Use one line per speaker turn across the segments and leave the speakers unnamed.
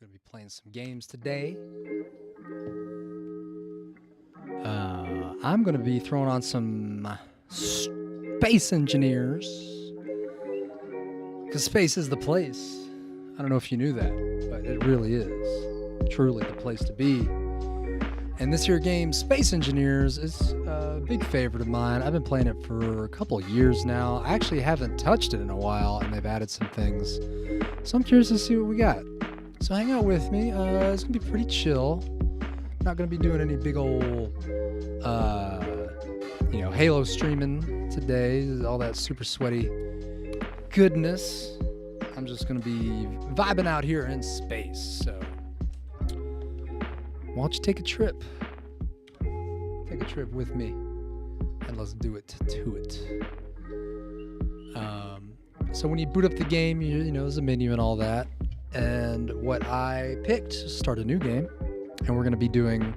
Gonna be playing some games today. I'm gonna be throwing on some Space Engineers, because space is the place. I don't know if you knew that, but it really is truly the place to be. And this here game, Space Engineers, is a big favorite of mine. I've been playing it for a couple of years now. I actually haven't touched it in a while, and they've added some things. So I'm curious to see what we got. So hang out with me. It's going to be pretty chill. Not going to be doing any big old, Halo streaming today. All that super sweaty goodness. I'm just going to be vibing out here in space. So why don't you take a trip? Take a trip with me, and let's do it to it. So when you boot up the game, there's a menu and all that. And what I picked to start a new game, and we're going to be doing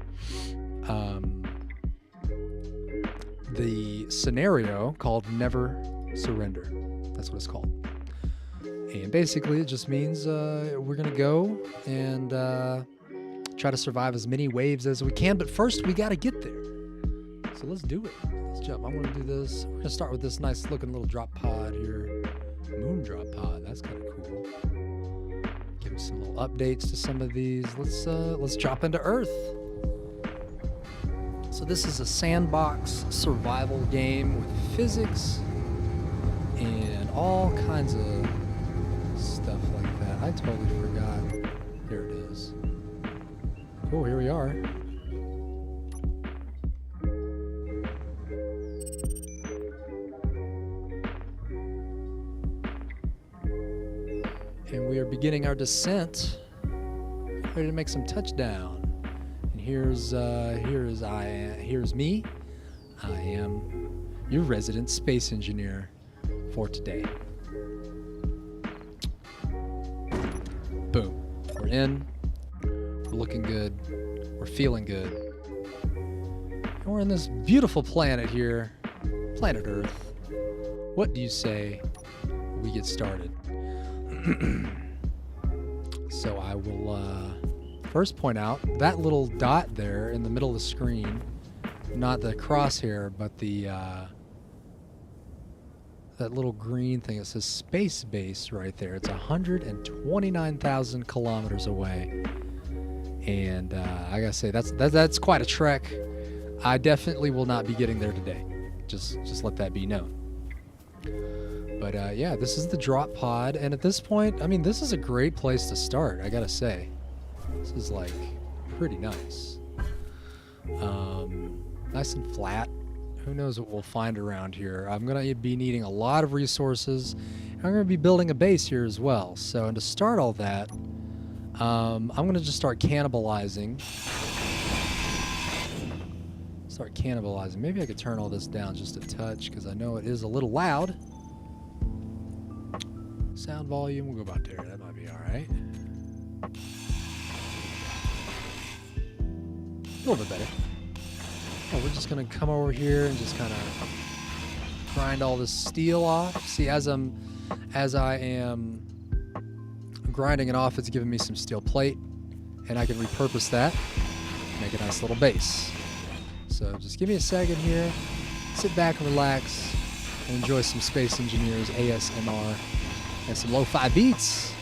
the scenario called Never Surrender. That's what it's called. And basically, it just means we're going to go and try to survive as many waves as we can, but first we got to get there. So let's do it. Let's jump. I'm going to do this. We're going to start with this nice looking little drop pod here. Moon drop pod. That's kind of cool. Give me some little updates to some of these. Let's drop into Earth. So this is a sandbox survival game with physics and all kinds of stuff like that. I totally forgot. Here it is. Cool, here we are. And we are beginning our descent. Ready to make some touchdown. And here's me. I am your resident space engineer for today. Boom. We're in. We're looking good. We're feeling good. And we're on this beautiful planet here, planet Earth. What do you say we get started? So I will first point out that little dot there in the middle of the screen, not the crosshair, but that little green thing that says space base right there. It's 129,000 kilometers away. And I gotta say, that's quite a trek. I definitely will not be getting there today. Just let that be known. But yeah, this is the drop pod, and at this point, I mean, this is a great place to start, I gotta say. This is like pretty nice. Nice and flat. Who knows what we'll find around here. I'm gonna be needing a lot of resources. I'm gonna be building a base here as well. So, and to start all that, I'm gonna just start cannibalizing. Maybe I could turn all this down just a touch, because I know it is a little loud. Sound volume, we'll go about there. That might be all right. A little bit better. Oh, we're just gonna come over here and just kind of grind all this steel off. See, as I am grinding it off, it's giving me some steel plate, and I can repurpose that, make a nice little base. So just give me a second here, sit back and relax, and enjoy some Space Engineers ASMR and some lo-fi beats.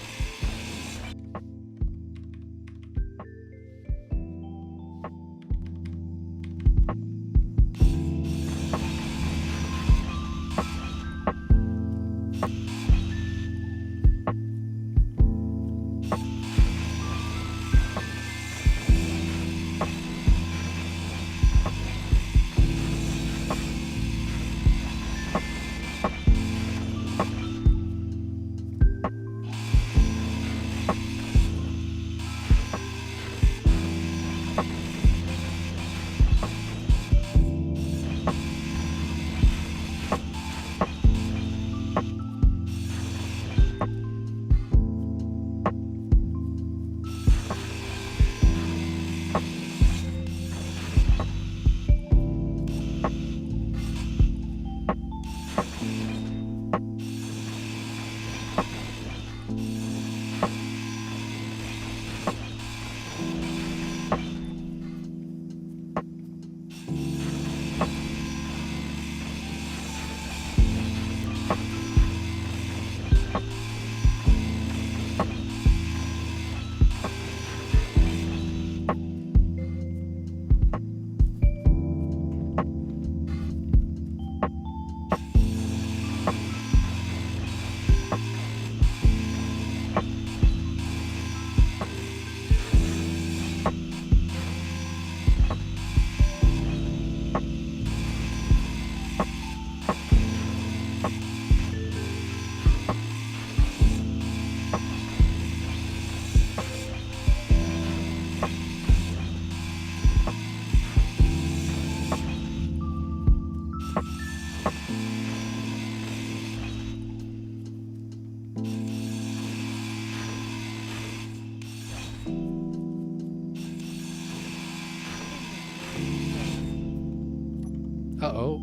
Uh-oh.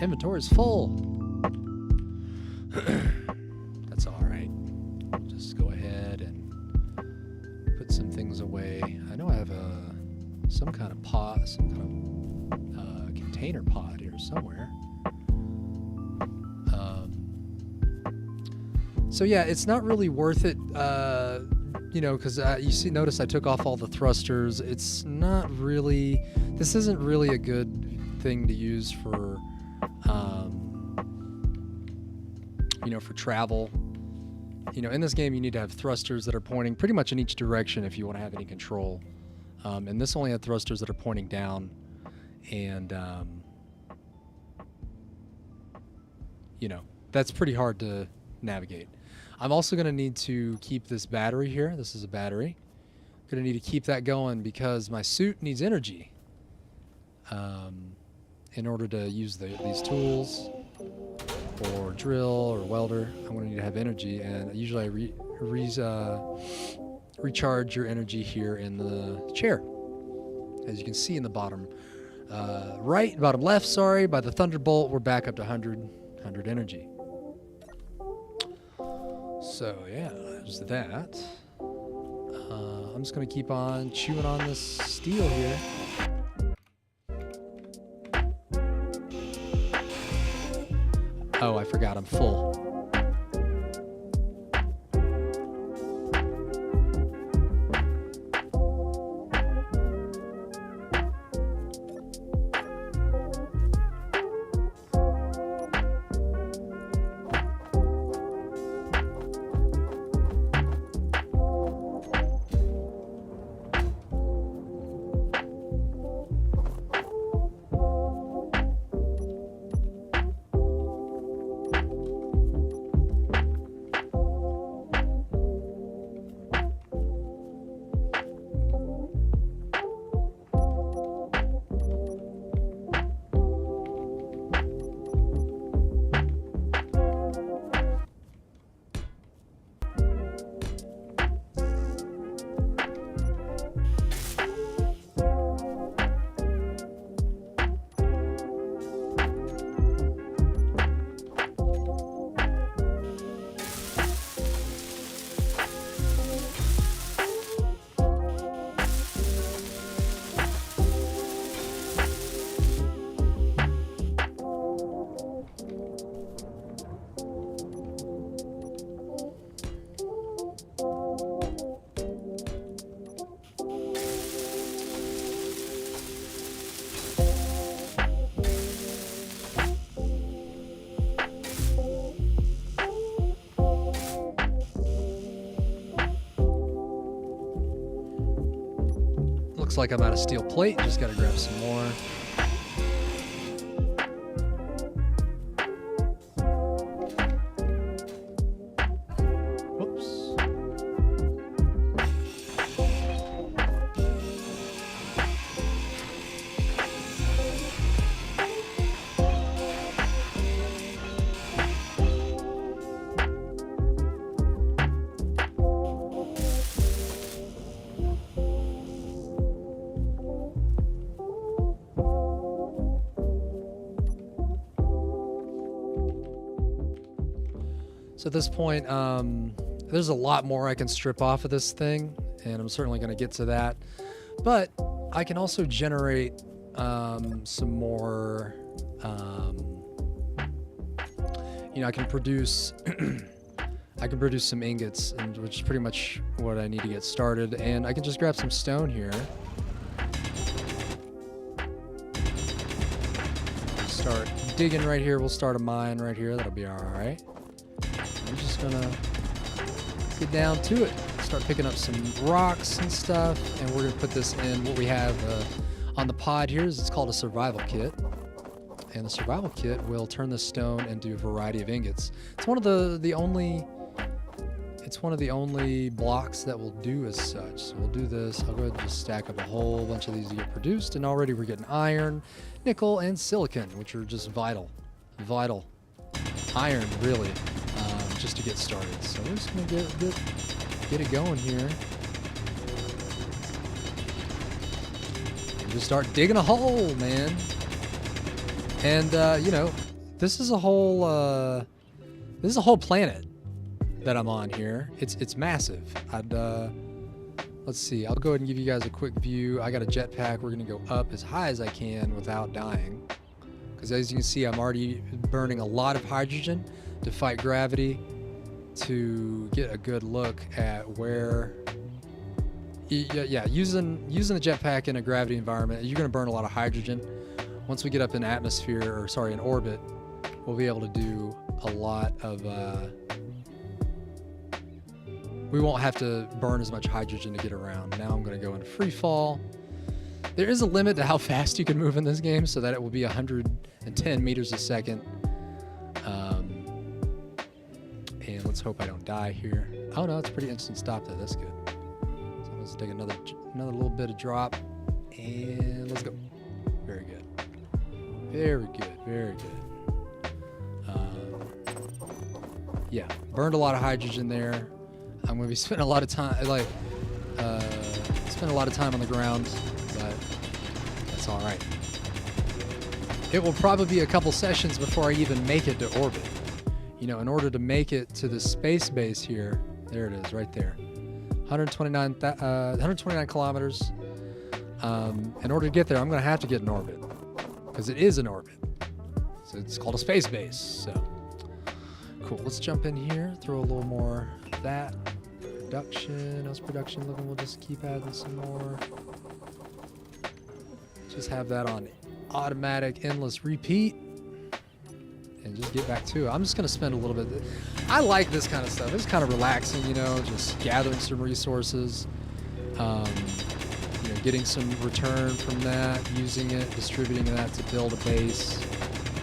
Inventory is full. That's all right. Just go ahead and put some things away. I know I have some kind of pod, some kind of container pod here somewhere. So yeah, it's not really worth it, you know, because notice I took off all the thrusters. It's not really, this isn't really a good thing to use for, you know, for travel. You know, in this game, you need to have thrusters that are pointing pretty much in each direction if you want to have any control. And this only had thrusters that are pointing down, and you know, that's pretty hard to navigate. I'm also going to need to keep this battery here. This is a battery. I'm going to need to keep that going because my suit needs energy in order to use these tools or drill or welder. I'm going to need to have energy, and usually I recharge your energy here in the chair. As you can see in the bottom bottom left, sorry, by the Thunderbolt, we're back up to 100 energy. So yeah, there's that. I'm just gonna keep on chewing on this steel here. Oh, I forgot I'm full. Looks like I'm out of steel plate. Just gotta grab some more. Whoops. So at this point, there's a lot more I can strip off of this thing, and I'm certainly going to get to that. But I can also generate some more, you know, I can produce some ingots, and which is pretty much what I need to get started. And I can just grab some stone here. Start digging right here. We'll start a mine right here. That'll be all right. I'm just gonna get down to it. Start picking up some rocks and stuff, and we're gonna put this in what we have on the pod here. It's called a survival kit, and the survival kit will turn the stone into a variety of ingots. It's one of the only blocks that will do as such. So we'll do this. I'll go ahead and just stack up a whole bunch of these to get produced, and already we're getting iron, nickel, and silicon, which are just vital iron, really. Just to get started. So we're just gonna get it going here. And just start digging a hole, man. And you know, this is a whole planet that I'm on here. It's massive. Let's see. I'll go ahead and give you guys a quick view. I got a jetpack. We're gonna go up as high as I can without dying, because as you can see, I'm already burning a lot of hydrogen to fight gravity, to get a good look at where. Yeah, using the jetpack in a gravity environment, you're gonna burn a lot of hydrogen. Once we get up in atmosphere, or sorry, in orbit, we'll be able to do a lot of. We won't have to burn as much hydrogen to get around. Now I'm going to go into free fall. There is a limit to how fast you can move in this game, so that it will be 110 meters a second. And let's hope I don't die here. Oh no, it's pretty instant stop though. That's good. So let's take another little bit of drop, and let's go. Very good. Very good. Very good. Yeah, burned a lot of hydrogen there. I'm going to be spending a lot of time, on the ground, but that's all right. It will probably be a couple sessions before I even make it to orbit. You know, in order to make it to the space base here, there it is, right there, 129 kilometers. In order to get there, I'm going to have to get in orbit, because it is an orbit. So it's called a space base. So cool. Let's jump in here, throw a little more of that. Production, how's production looking? We'll just keep adding some more. Just have that on automatic endless repeat, and just get back to it. I'm just gonna spend a little bit. I like this kind of stuff. It's kind of relaxing, you know, just gathering some resources, you know, getting some return from that, using it, distributing that to build a base.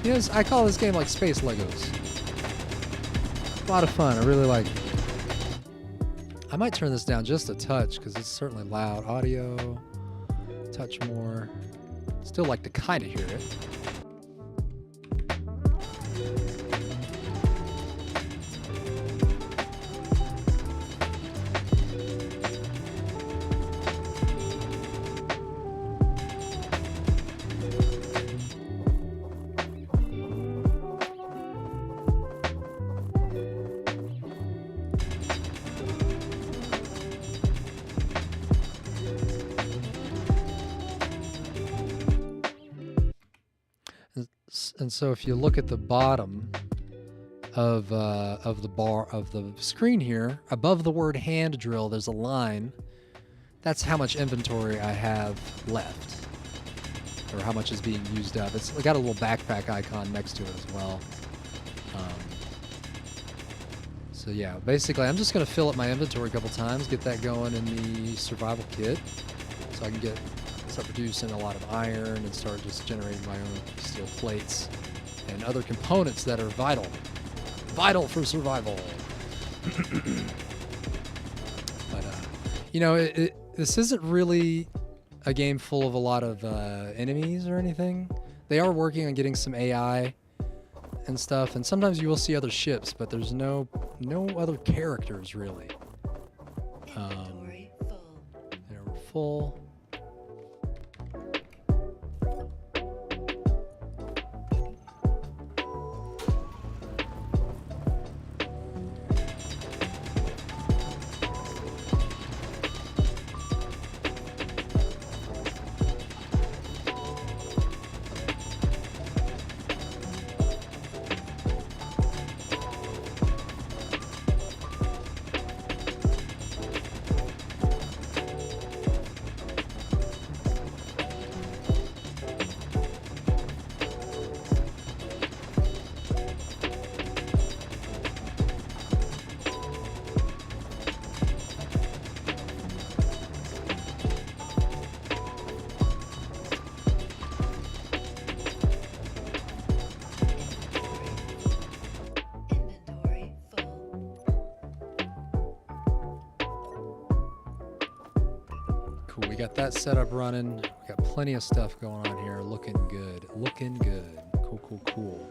You know, I call this game like space Legos. A lot of fun. I really like it. I might turn this down just a touch, because it's certainly loud. Audio, touch more. Still like to kind of hear it. And so if you look at the bottom of the bar of the screen here, above the word hand drill, there's a line. That's how much inventory I have left, or how much is being used up. It's got a little backpack icon next to it as well. So yeah, basically I'm just gonna fill up my inventory a couple times, get that going in the survival kit, so I can start producing a lot of iron and start just generating my own steel plates and other components that are vital for survival. But you know, this isn't really a game full of a lot of enemies or anything. They are working on getting some AI and stuff, and sometimes you will see other ships, but there's no other characters really. There, we're full. Cool, we got that setup running. We got plenty of stuff going on here. Looking good. Looking good. Cool.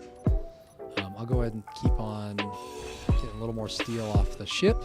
I'll go ahead and keep on getting a little more steel off the ship.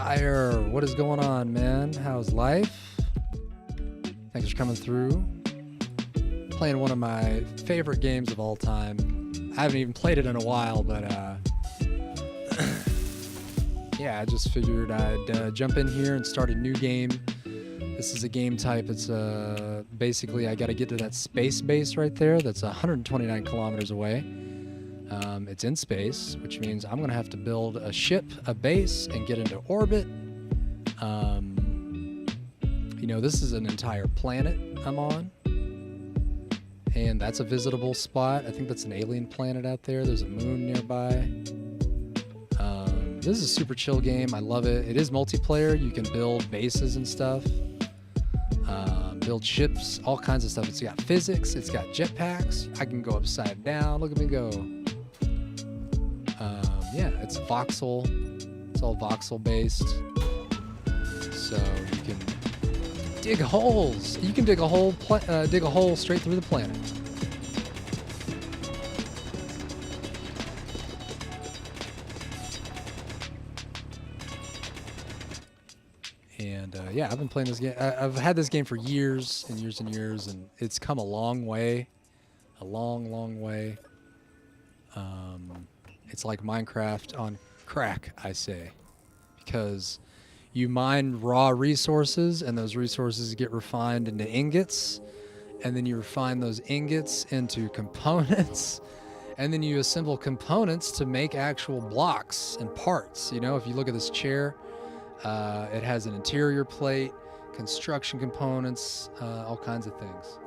Fire. What is going on, man? How's life? Thanks for coming through. Playing one of my favorite games of all time. I haven't even played it in a while, but yeah, I just figured I'd jump in here and start a new game. This is a game type. It's basically I got to get to that space base right there. That's 129 kilometers away. It's in space, which means I'm gonna have to build a ship, a base, and get into orbit. You know, this is an entire planet I'm on, and that's a visitable spot. I think that's an alien planet out there. There's a moon nearby. This is a super chill game. I love it. It is multiplayer. You can build bases and stuff, build ships, all kinds of stuff. It's got physics. It's got jetpacks. I can go upside down. Look at me go. Yeah, it's voxel. It's all voxel based. So you can dig holes. You can dig a hole. Dig a hole straight through the planet. And yeah, I've been playing this game. I've had this game for years and years and years, and it's come a long way. A long, long way. It's like Minecraft on crack, I say, because you mine raw resources, and those resources get refined into ingots, and then you refine those ingots into components, and then you assemble components to make actual blocks and parts. You know, if you look at this chair, it has an interior plate, construction components, all kinds of things.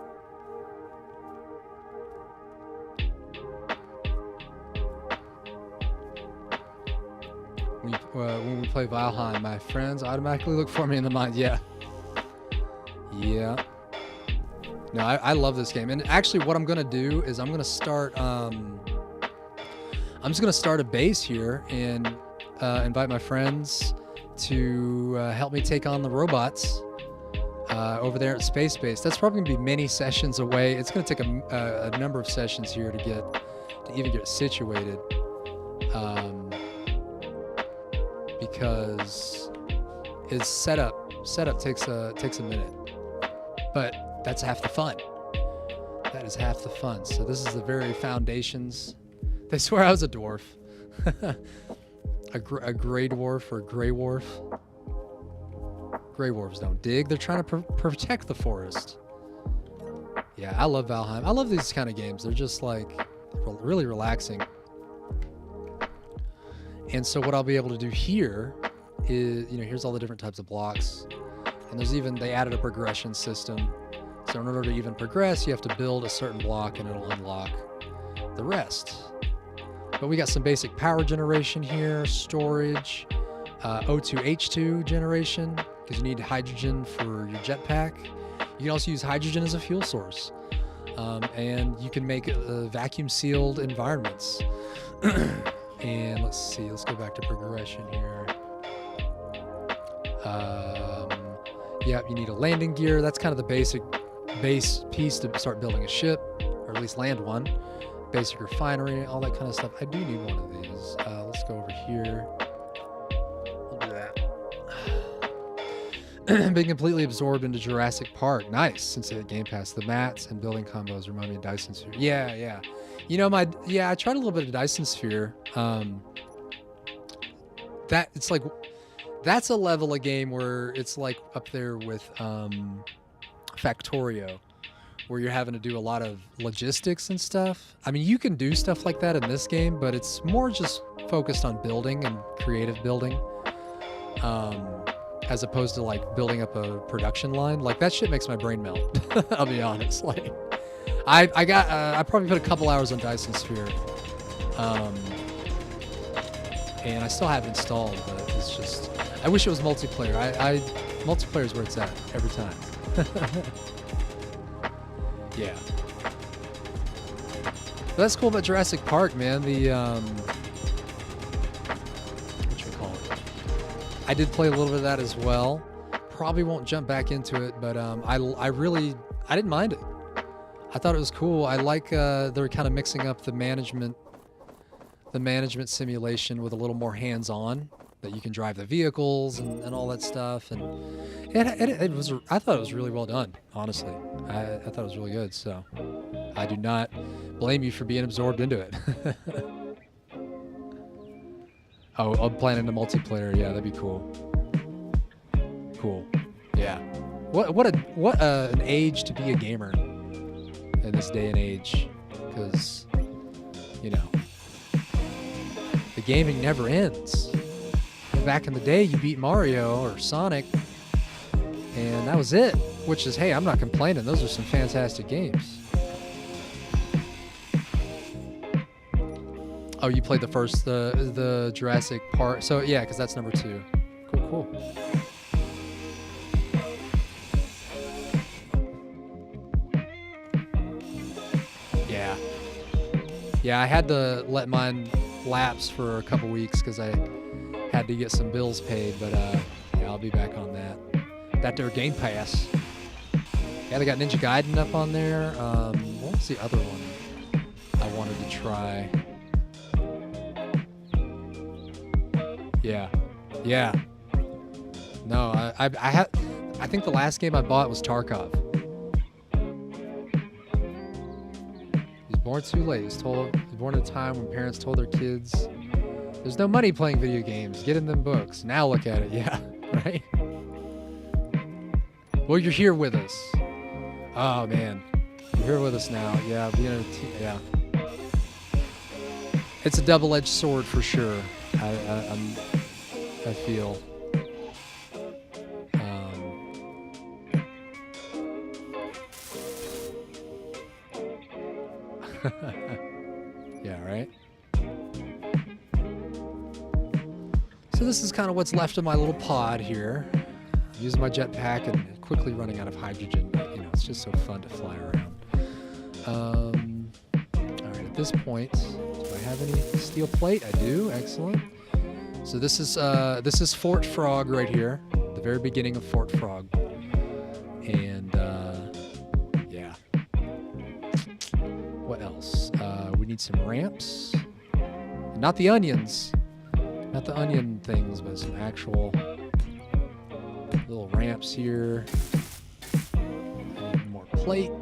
When we play Valheim, my friends automatically look for me in the mind. Yeah. Yeah. No, I love this game. And actually what I'm going to do is I'm going to start, I'm just going to start a base here and invite my friends to help me take on the robots over there at Space Base. That's probably going to be many sessions away. It's going to take a number of sessions here to even get situated. Because its setup takes a minute, but that's half the fun. That is half the fun. So this is the very foundations. They swear I was a dwarf. a gray dwarf or a gray dwarf. Gray dwarves don't dig. They're trying to protect the forest. Yeah, I love Valheim. I love these kind of games. They're just like really relaxing. And so what I'll be able to do here is, you know, here's all the different types of blocks. And they added a progression system. So in order to even progress, you have to build a certain block and it'll unlock the rest. But we got some basic power generation here, storage, O2H2 generation, because you need hydrogen for your jetpack. You can also use hydrogen as a fuel source. And you can make vacuum sealed environments. And let's see, let's go back to progression here. Yeah, you need a landing gear. That's kind of the base piece to start building a ship, or at least land one. Basic refinery, all that kind of stuff. I do need one of these. Let's go over here. We'll do that. Being completely absorbed into Jurassic Park. Nice. Since the Game Pass, the mats and building combos remind me of Dyson Sphere. Yeah, yeah. You know, I tried a little bit of Dyson Sphere. That's a level of game where it's like up there with Factorio, where you're having to do a lot of logistics and stuff. I mean, you can do stuff like that in this game, but it's more just focused on building and creative building, as opposed to like building up a production line. Like that shit makes my brain melt. I'll be honest. Like, I probably put a couple hours on Dyson Sphere, and I still have it installed, but it's just, I wish it was multiplayer. Multiplayer is where it's at every time. Yeah. But that's cool about Jurassic Park, man. The I did play a little bit of that as well. Probably won't jump back into it, but I didn't mind it. I thought it was cool. I like they're kind of mixing up the management simulation with a little more hands-on. that you can drive the vehicles and all that stuff. And it was, I thought it was really well done, honestly. I thought it was really good. So I do not blame you for being absorbed into it. Oh, I'm planning a multiplayer. Yeah, that'd be cool. Cool. Yeah. What an age to be a gamer in this day and age, because, you know, the gaming never ends. Back in the day, you beat Mario or Sonic, and that was it. Which is, hey, I'm not complaining. Those are some fantastic games. Oh, you played the first, the Jurassic Park. So yeah, because that's number 2. Cool, cool. Yeah. Yeah, I had to let mine lapse for a couple weeks because I had to get some bills paid, but yeah, I'll be back on that. That there Game Pass. Yeah, they got Ninja Gaiden up on there. What was the other one I wanted to try? Yeah, yeah. No, I think the last game I bought was Tarkov. He was born too late. He was born at a time when parents told their kids, "There's no money playing video games. Get in them books." Now look at it. Yeah, right. Well, you're here with us. Oh man, you're here with us now. Yeah, yeah. It's a double-edged sword for sure. I feel. Yeah, right. So this is kind of what's left of my little pod here. I'm using my jetpack and quickly running out of hydrogen, but you know, it's just so fun to fly around. All right, at this point, do I have any steel plate? I do. Excellent. So this is Fort Frog right here, the very beginning of Fort Frog, and yeah. What else? We need some ramps, not the onions, not the onion things, but some actual little ramps here. I need more plate. We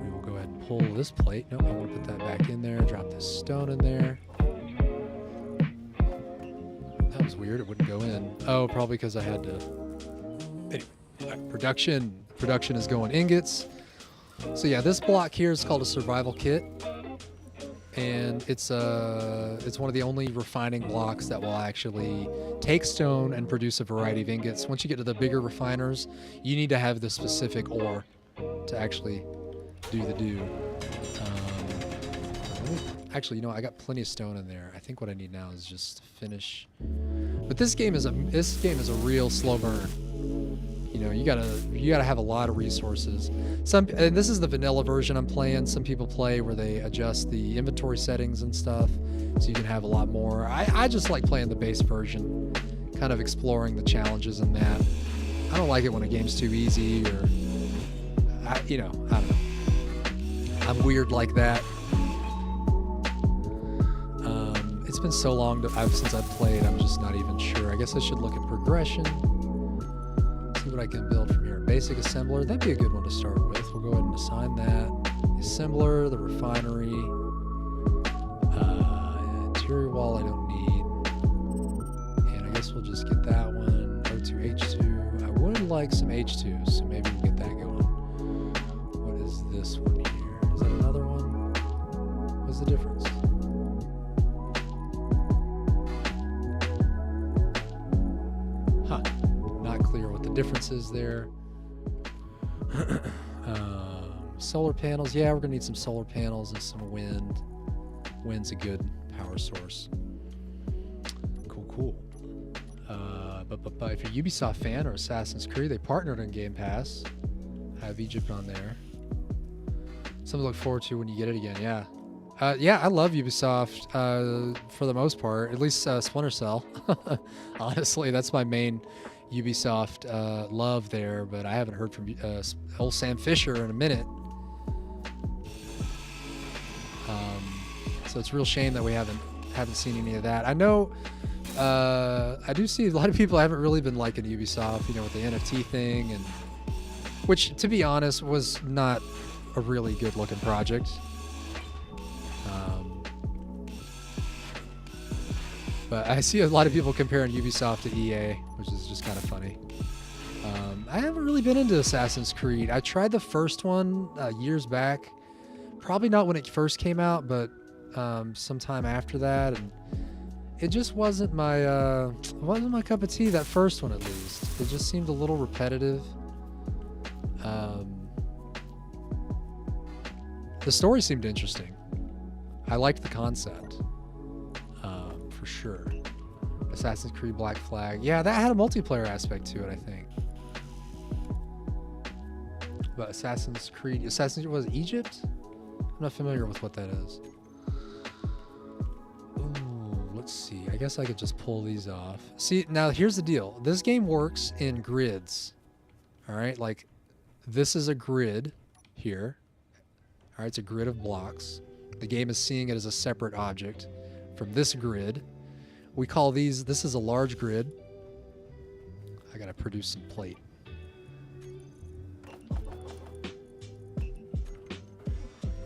will go ahead and pull this plate. Nope, I want to put that back in there. Drop this stone in there. That was weird. It wouldn't go in. Oh, probably because I had to. Anyway, production is going ingots. So yeah, this block here is called a survival kit, and it's one of the only refining blocks that will actually take stone and produce a variety of ingots. Once you get to the bigger refiners, you need to have the specific ore to actually do the do. Actually, you know, I got plenty of stone in there. I think what I need now is just finish. But this game is a real slow burn. You know, you gotta have a lot of resources. And this is the vanilla version I'm playing. Some people play where they adjust the inventory settings and stuff, so you can have a lot more. I just like playing the base version, kind of exploring the challenges in that. I don't like it when a game's too easy, or I don't know. I'm weird like that. It's been so long since I've played, I'm just not even sure. I guess I should look at progression. See what I can build from here. Basic assembler, that'd be a good one to start with. We'll go ahead and assign that. The assembler, the refinery, interior wall I don't need. And I guess we'll just get that one. O2, H2. I would like some H2, so maybe we'll get that going. What is this one here? Is that another one? What's the difference? Differences there. Solar panels, yeah, we're gonna need some solar panels and some wind. Wind's a good power source. Cool. But if you're a Ubisoft fan or Assassin's Creed, they partnered on Game Pass. I have Egypt on there. Something to look forward to when you get it again. Yeah. Yeah, I love Ubisoft for the most part. At least Splinter Cell. Honestly, that's my main Ubisoft love there, but I haven't heard from old Sam Fisher in a minute. So it's a real shame that we haven't haven't seen any of that. I know I do see a lot of people haven't really been liking Ubisoft, you know, with the NFT thing, and which, to be honest, was not a really good looking project. But I see a lot of people comparing Ubisoft to EA, which is just kind of funny. I haven't really been into Assassin's Creed. I tried the first one years back. Probably not when it first came out, but sometime after that. And it just wasn't my cup of tea, that first one at least. It just seemed a little repetitive. The story seemed interesting. I liked the concept. For sure. Assassin's Creed Black Flag. Yeah, that had a multiplayer aspect to it, I think. But Assassin's Creed was it Egypt? I'm not familiar with what that is. Ooh, let's see. I guess I could just pull these off. See, now here's the deal. This game works in grids. All right, like this is a grid here. All right, it's a grid of blocks. The game is seeing it as a separate object from this grid. We call these, this is a large grid. I gotta produce some plate.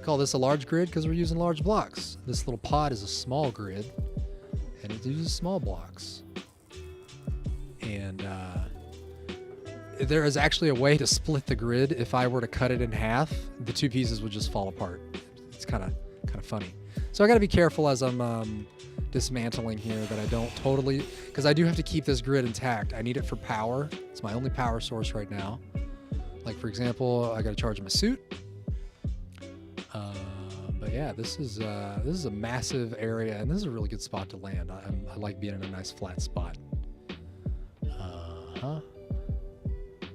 Call this a large grid because we're using large blocks. This little pod is a small grid, and it uses small blocks. And there is actually a way to split the grid. If I were to cut it in half, the two pieces would just fall apart. It's kind of funny. So I got to be careful as I'm dismantling here that I don't totally, because I do have to keep this grid intact. I need it for power. It's my only power source right now. Like, for example, I got to charge my suit. But yeah, this is a massive area, and this is a really good spot to land. I like being in a nice flat spot.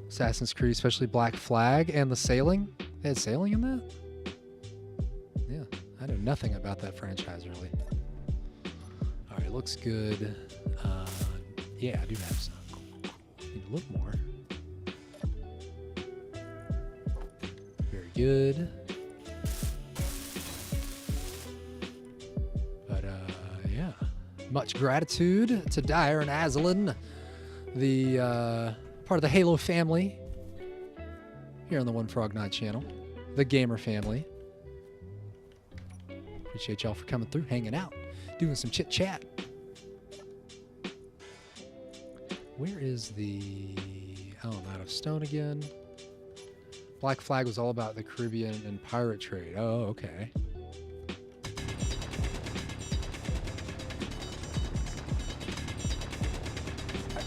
Assassin's Creed, especially Black Flag and the sailing. They had sailing in that? Yeah, I know nothing about that franchise really. All right, looks good. Yeah, I do have some. Need to look more. Very good. But yeah, much gratitude to Dyer and Aslan, the part of the Halo family here on the One Frog Night channel, the gamer family. Appreciate y'all for coming through, hanging out, doing some chit chat. Where is the... Oh, I'm out of stone again. Black Flag was all about the Caribbean and pirate trade. Oh, okay.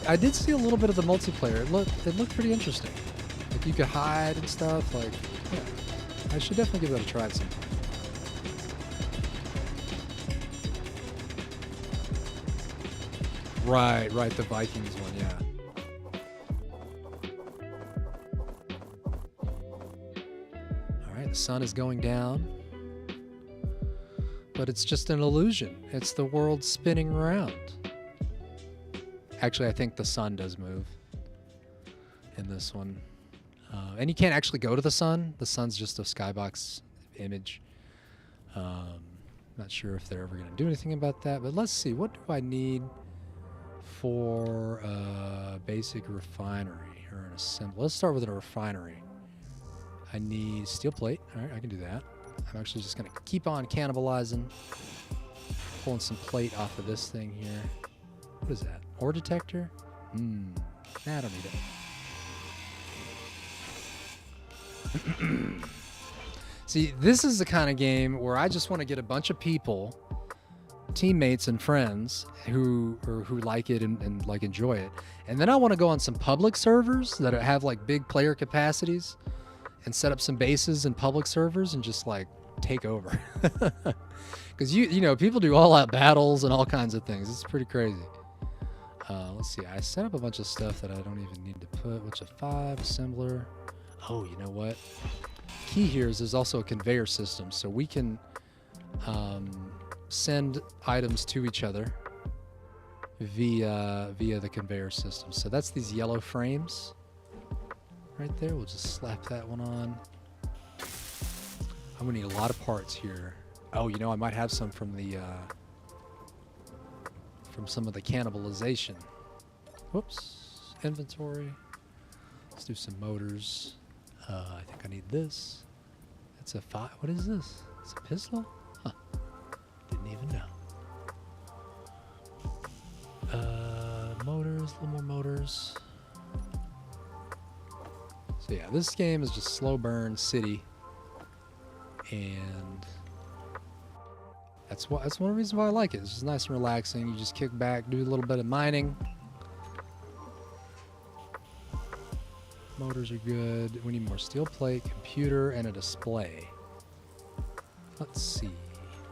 I did see a little bit of the multiplayer. It looked pretty interesting. Like you could hide and stuff. Like, yeah, I should definitely give that a try at some point. Right, the Vikings one, yeah. All right, the sun is going down, but it's just an illusion. It's the world spinning around. Actually, I think the sun does move in this one. And you can't actually go to the sun. The sun's just a skybox image. Not sure if they're ever going to do anything about that, but let's see. What do I need for a basic refinery or an assembly? Let's start with a refinery. I need steel plate. All right, I can do that. I'm actually just going to keep on cannibalizing, pulling some plate off of this thing here. What is that? Ore detector? Nah, I don't need it. See, this is the kind of game where I just want to get a bunch of people, teammates and friends who like it and like enjoy it, and then I want to go on some public servers that have like big player capacities and set up some bases in public servers and just like take over. Because you know, people do all-out battles and all kinds of things. It's pretty crazy. Let's see. I set up a bunch of stuff that I don't even need to put. Which is 5 assembler. Oh, you know what? Key here is there's also a conveyor system, so we can send items to each other via the conveyor system. So that's these yellow frames right there. We'll just slap that one on. I'm gonna need a lot of parts here. Oh, you know, I might have some from the from some of the cannibalization. Whoops. Inventory. Let's do some motors. I think I need this. It's a what is this? It's a pistol? Huh. Didn't even know. Motors, a little more motors. So yeah, this game is just slow burn city, and that's one of the reasons why I like it. It's just nice and relaxing. You just kick back, do a little bit of mining. Motors are good. We need more steel plate, computer, and a display. Let's see.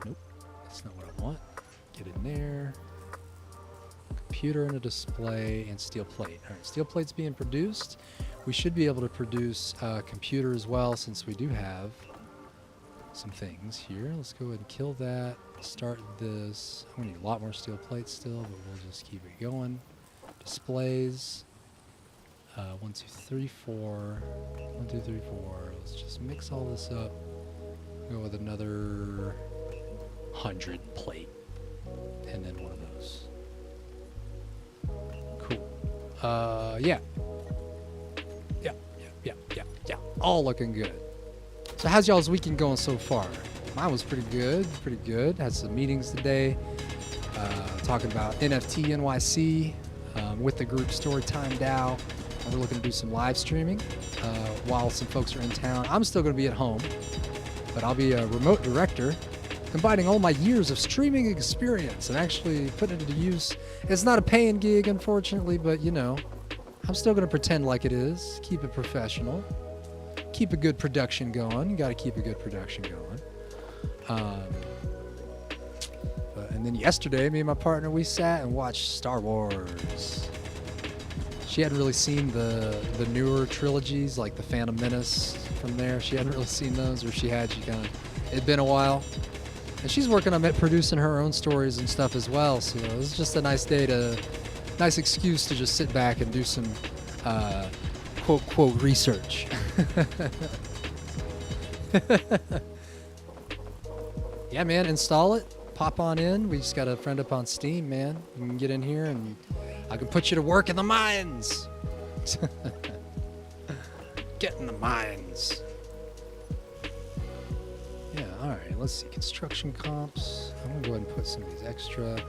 Nope, that's not what I want. Get in there. Computer and a display and steel plate. All right, steel plate's being produced. We should be able to produce a computer as well, since we do have some things here. Let's go ahead and kill that. Start this. We need a lot more steel plates still, but we'll just keep it going. Displays. 1, 2, 3, 4. 1, 2, 3, 4. Let's just mix all this up. Go with another 100 plate, and then one of those. Cool. Yeah. Yeah. All looking good. So how's y'all's weekend going so far? Mine was pretty good. Had some meetings today, talking about NFT NYC with the group Storytime DAO. We're looking to do some live streaming while some folks are in town. I'm still going to be at home, but I'll be a remote director, combining all my years of streaming experience and actually putting it to use. It's not a paying gig, unfortunately, but you know, I'm still going to pretend like it is. Keep it professional. Keep a good production going. You got to keep a good production going. And then yesterday, me and my partner, we sat and watched Star Wars. She hadn't really seen the newer trilogies, like the Phantom Menace from there. She hadn't really seen those, or she had. It'd been a while. And she's working on producing her own stories and stuff as well. So it was just a nice nice excuse to just sit back and do some quote research. Yeah, man, install it. Pop on in. We just got a friend up on Steam, man. You can get in here and I can put you to work in the mines. Get in the mines. Yeah, all right. Let's see. Construction comps. I'm going to go ahead and put some of these extra.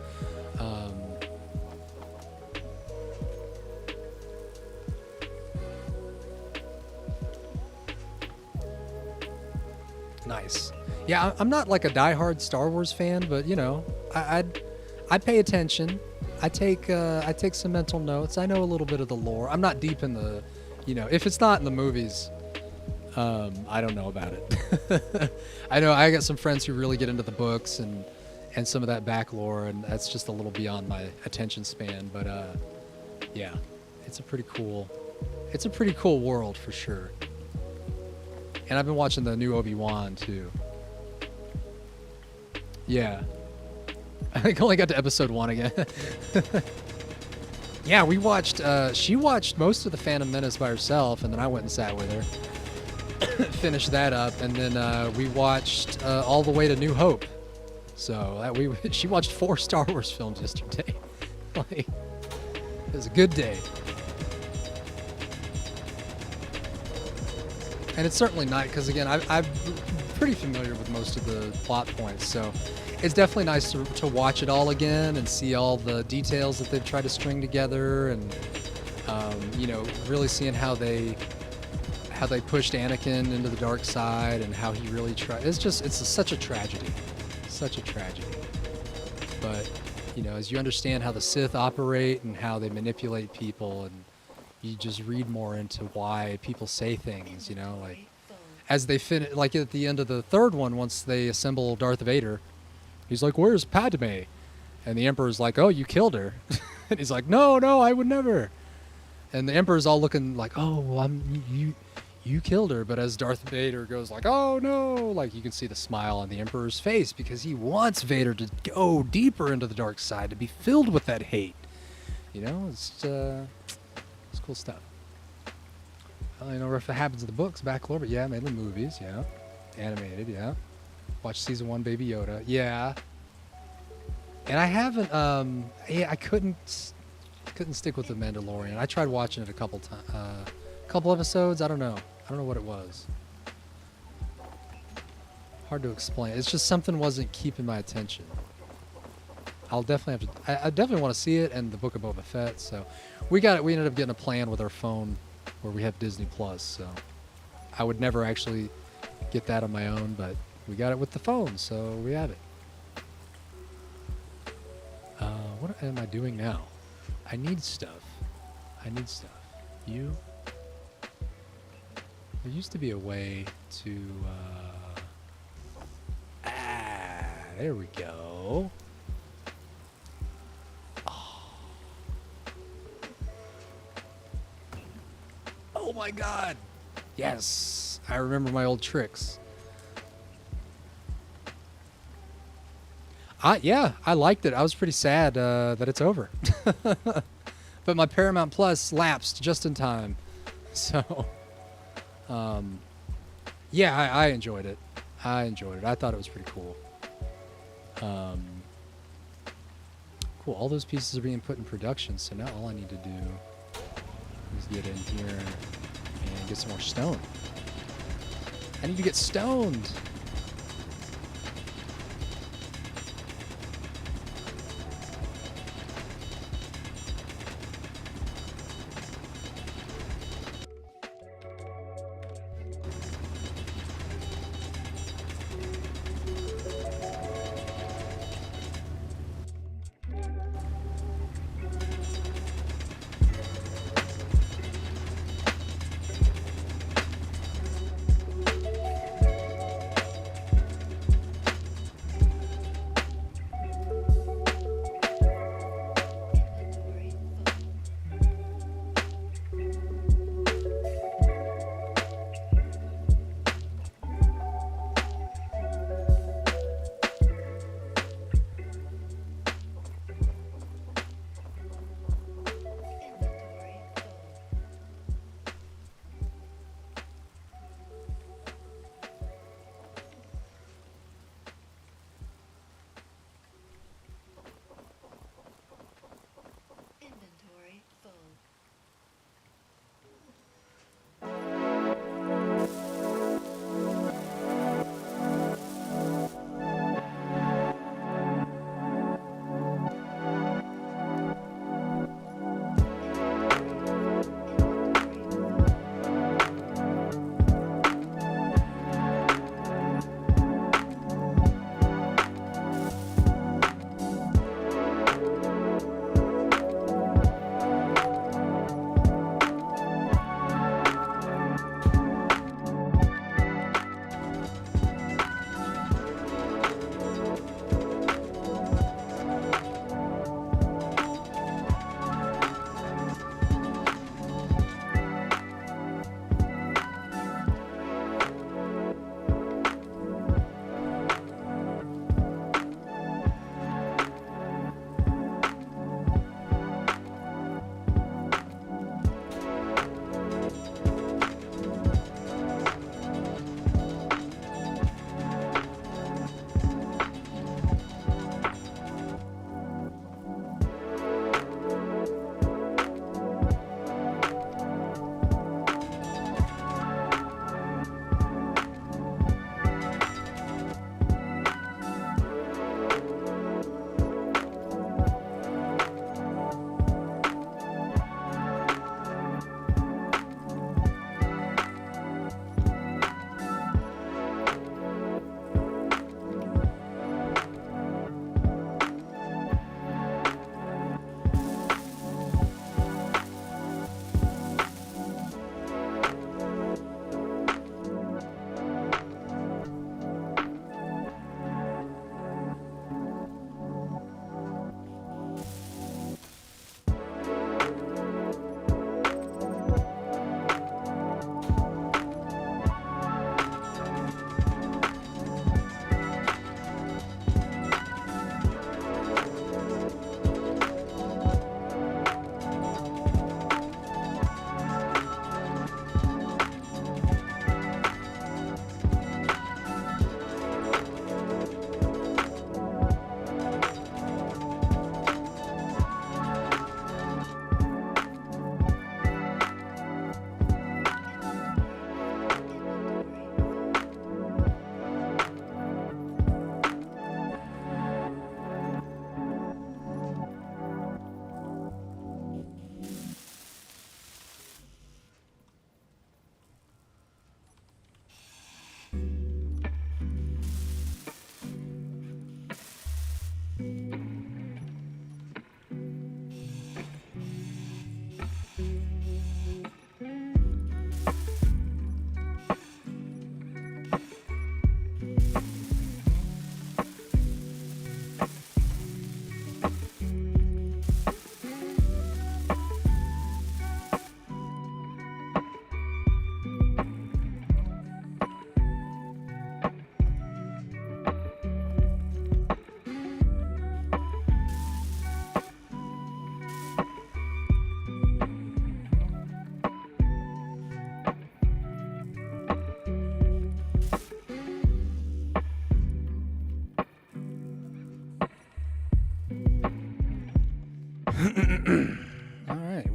Nice. Yeah, I'm not like a diehard Star Wars fan, but you know, I pay attention. I take some mental notes. I know a little bit of the lore. I'm not deep in the, you know, if it's not in the movies, I don't know about it. I know I got some friends who really get into the books and some of that back lore, and that's just a little beyond my attention span. But yeah, it's a pretty cool world for sure. And I've been watching the new Obi-Wan too. Yeah. I think I only got to episode 1 again. Yeah, we watched, she watched most of the Phantom Menace by herself, and then I went and sat with her. Finished that up, and then we watched all the way to New Hope. So she watched 4 Star Wars films yesterday. Like, it was a good day. And it's certainly not, because again, I'm pretty familiar with most of the plot points, so it's definitely nice to watch it all again and see all the details that they've tried to string together, and you know, really seeing how they pushed Anakin into the dark side and how he really tried. It's such a tragedy, But you know, as you understand how the Sith operate and how they manipulate people, and you just read more into why people say things, you know, like as they finish, like at the end of the 3rd one, once they assemble Darth Vader, he's like, "Where's Padme?" And the Emperor's like, "Oh, you killed her." And he's like, "No, I would never." And the Emperor's all looking like, "Oh, well, you killed her." But as Darth Vader goes like, "Oh no," like you can see the smile on the Emperor's face, because he wants Vader to go deeper into the dark side, to be filled with that hate. You know, it's cool stuff. I don't know if it happens in the books, backlore, but yeah, made the movies, yeah. Animated, yeah. Watch season 1, Baby Yoda, yeah. And I haven't. Yeah, I couldn't stick with the Mandalorian. I tried watching it a couple episodes. I don't know what it was. Hard to explain. It's just something wasn't keeping my attention. I'll definitely have to. I definitely want to see it, and the Book of Boba Fett. So we ended up getting a plan with our phone where we have Disney Plus. So I would never actually get that on my own, but we got it with the phone, so we have it. What am I doing now? I need stuff. There used to be a way to. There we go. Oh my God! Yes, I remember my old tricks. Yeah, I liked it. I was pretty sad that it's over. But my Paramount Plus lapsed just in time. So, yeah, I enjoyed it. I thought it was pretty cool. Cool. All those pieces are being put in production, so now all I need to do is get in here and get some more stone. I need to get stoned.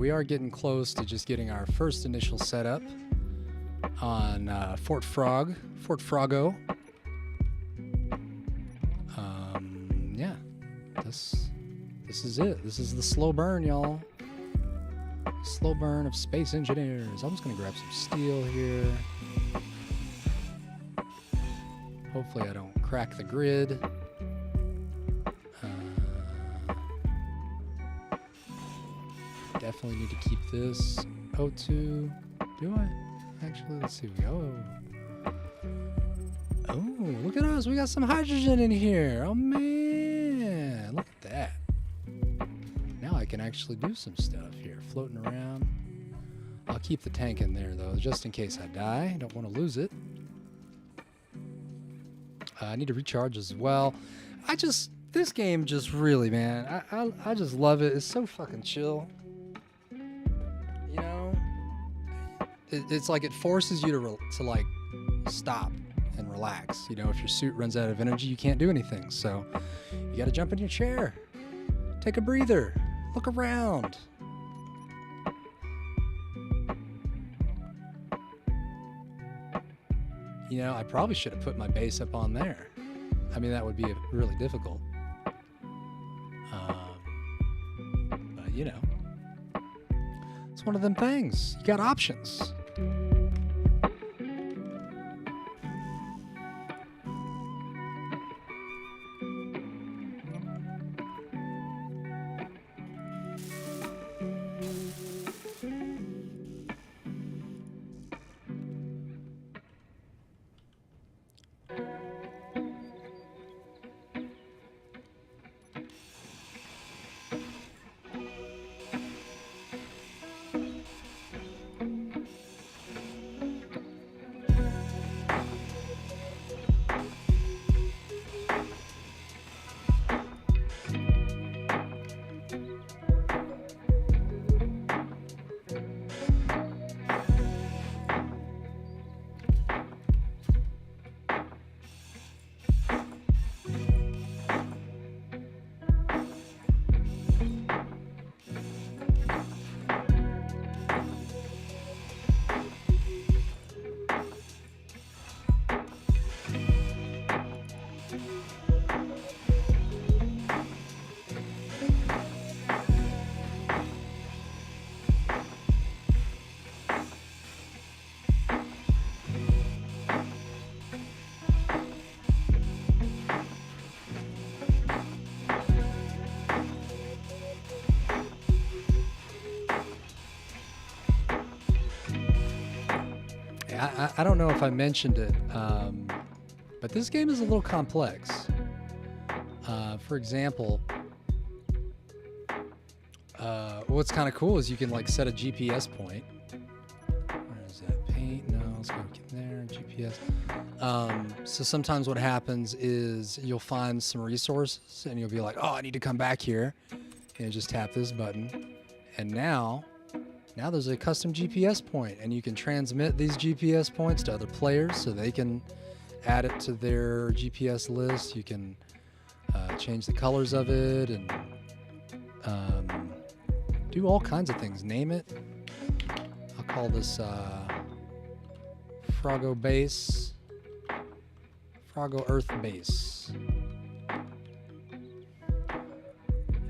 we are getting close to just getting our first initial setup on Fort Frogo. Yeah, this is it. This is the slow burn, y'all. Slow burn of space engineers. I'm just gonna grab some steel here. Hopefully I don't crack the grid. Definitely need to keep this O2. Do I? Actually, let's see. Oh, look at us. We got some hydrogen in here. Oh, man. Look at that. Now I can actually do some stuff here. Floating around. I'll keep the tank in there, though, just in case I die. Don't want to lose it. I need to recharge as well. This game just really, man, I just love it. It's so fucking chill. You know? It's like it forces you to like stop and relax. You know, if your suit runs out of energy, you can't do anything. So you got to jump in your chair, take a breather, look around. You know, I probably should have put my base up on there. I mean, that would be really difficult. But, you know, it's one of them things. You got options. I don't know if I mentioned it, but this game is a little complex. For example, what's kind of cool is you can like set a GPS point. Where is that? Paint? No, let's go get there. GPS. So sometimes what happens is you'll find some resources and you'll be like, oh, I need to come back here. And you just tap this button. And now there's a custom GPS point, and you can transmit these GPS points to other players so they can add it to their GPS list. You can change the colors of it and do all kinds of things. Name it. I'll call this Frogo Base. Frogo Earth Base.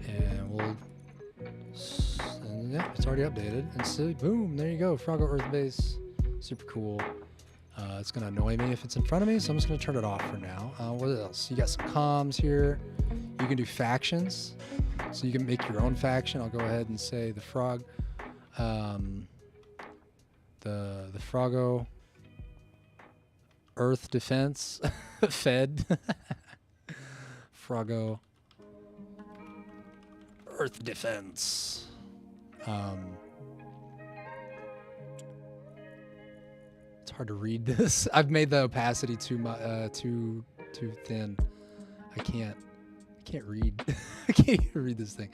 And we'll... Yeah, it's already updated. And see, boom, there you go. Frogo Earth Base. Super cool. It's going to annoy me if it's in front of me, so I'm just going to turn it off for now. What else? You got some comms here. You can do factions. So you can make your own faction. I'll go ahead and say the Frog. The Frogo Earth Defense Fed. Frogo Earth Defense. It's hard to read this. I've made the opacity too thin. I can't read. I can't even read this thing.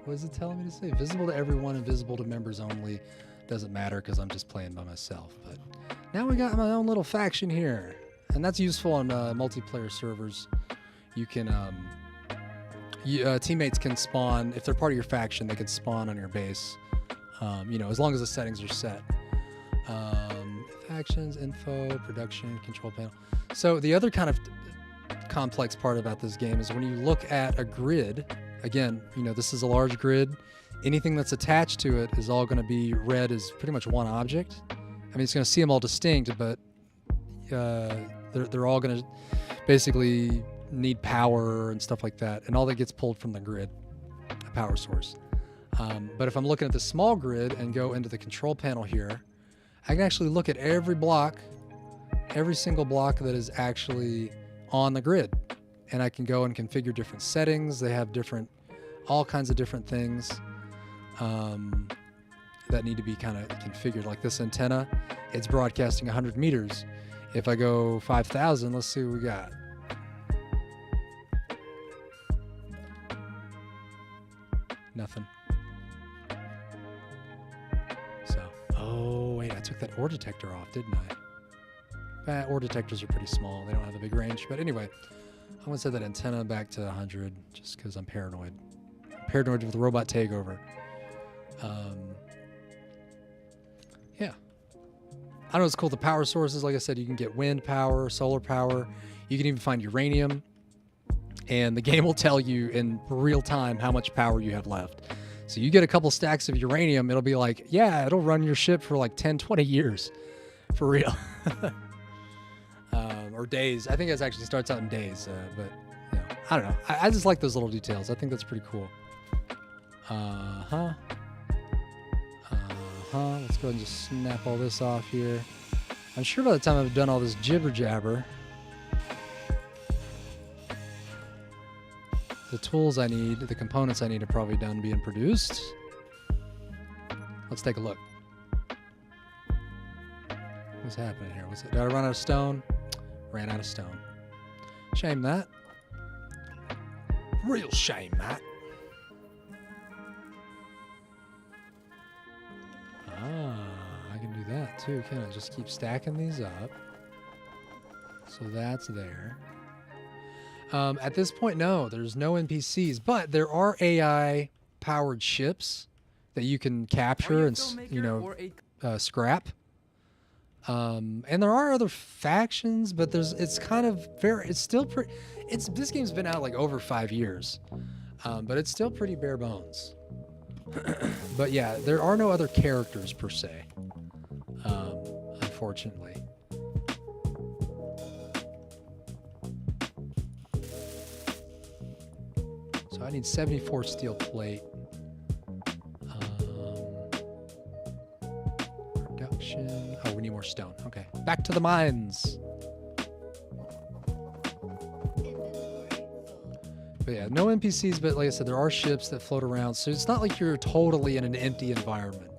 What is it telling me to say? Visible to everyone, invisible to members only. Doesn't matter because I'm just playing by myself. But now we got my own little faction here, and that's useful on multiplayer servers. You can teammates can spawn if they're part of your faction. They can spawn on your base You know, as long as the settings are set. Actions, info, production, control panel. So the other kind of complex part about this game is when you look at a grid, again, you know, this is a large grid. Anything that's attached to it is all going to be read as pretty much one object. I mean, it's going to see them all distinct, but they're all going to basically need power and stuff like that, and all that gets pulled from the grid, a power source. But if I'm looking at the small grid and go into the control panel here, I can actually look at every block, every single block that is actually on the grid. And I can go and configure different settings. They have all kinds of different things that need to be kind of configured. Like this antenna, it's broadcasting 100 meters. If I go 5,000, let's see what we got. Nothing. Oh, wait, I took that ore detector off, didn't I? Ore detectors are pretty small. They don't have a big range. But anyway, I'm going to set that antenna back to 100 just because I'm paranoid. I'm paranoid with the robot takeover. Yeah. I know it's cool. The power sources, like I said, you can get wind power, solar power. You can even find uranium. And the game will tell you in real time how much power you have left. So you get a couple stacks of uranium, it'll be like, yeah, it'll run your ship for like 10, 20 years. For real. Or days. I think it actually starts out in days. But, you know, I don't know. I just like those little details. I think that's pretty cool. Let's go ahead and just snap all this off here. I'm sure by the time I've done all this jibber jabber, the tools I need, the components I need are probably done being produced. Let's take a look. What's happening here? Did I run out of stone? Ran out of stone. Shame that. Real shame that. I can do that too, can I? Just keep stacking these up. So that's there. At this point, no, there's no NPCs, but there are AI-powered ships that you can capture and, you know, scrap. And there are other factions, but it's still pretty. This game's been out like over 5 years, but it's still pretty bare bones. But yeah, there are no other characters per se, unfortunately. So I need 74 steel plate. Production. Oh, we need more stone. Okay. Back to the mines. But yeah, no NPCs, but like I said, there are ships that float around. So it's not like you're totally in an empty environment.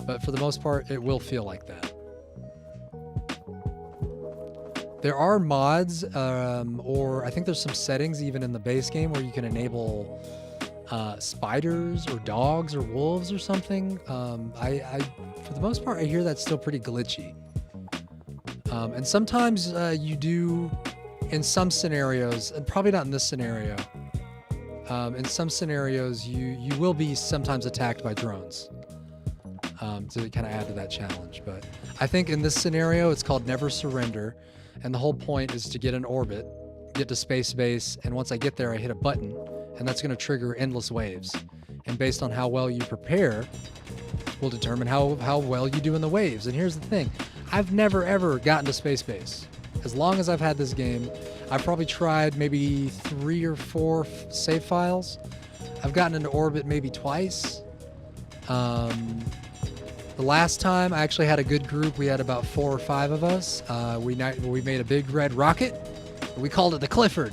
But for the most part, it will feel like that. There are mods, or I think there's some settings even in the base game where you can enable spiders or dogs or wolves or something. For the most part, I hear that's still pretty glitchy. And sometimes you do, in some scenarios, and probably not in this scenario, in some scenarios you will be sometimes attacked by drones. To kind of add to that challenge. But I think in this scenario, it's called Never Surrender. And the whole point is to get in orbit, get to space base, and once I get there, I hit a button, and that's going to trigger endless waves. And based on how well you prepare, will determine how well you do in the waves. And here's the thing. I've never, ever gotten to space base. As long as I've had this game, I've probably tried maybe 3 or 4 save files. I've gotten into orbit maybe twice. The last time I actually had a good group. We had about 4 or 5 of us. We made a big red rocket. We called it the Clifford.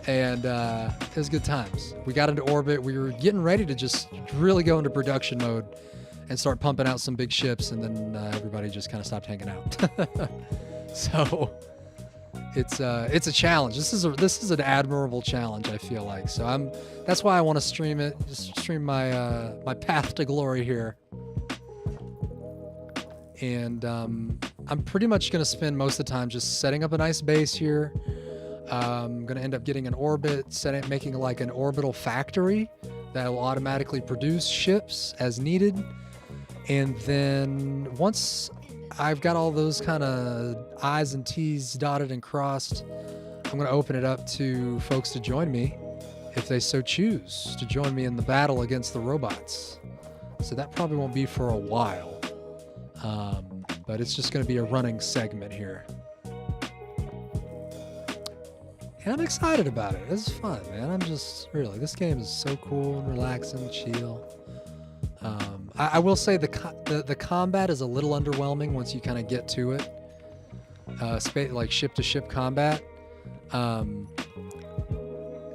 And it was good times. We got into orbit. We were getting ready to just really go into production mode and start pumping out some big ships. And then everybody just kind of stopped hanging out. So it's a challenge. This is an admirable challenge, I feel like. So that's why I want to stream it. Just stream my my path to glory here. And I'm pretty much gonna spend most of the time just setting up a nice base here. I'm gonna end up getting an orbit, making like an orbital factory that will automatically produce ships as needed. And then once I've got all those kind of I's and T's dotted and crossed, I'm going to open it up to folks to join me if they so choose to join me in the battle against the robots. So that probably won't be for a while, but it's just going to be a running segment here. And I'm excited about it. This is fun, man. I'm just really, this game is so cool and relaxing, chill. I will say the combat is a little underwhelming once you kind of get to it. Like ship-to-ship combat.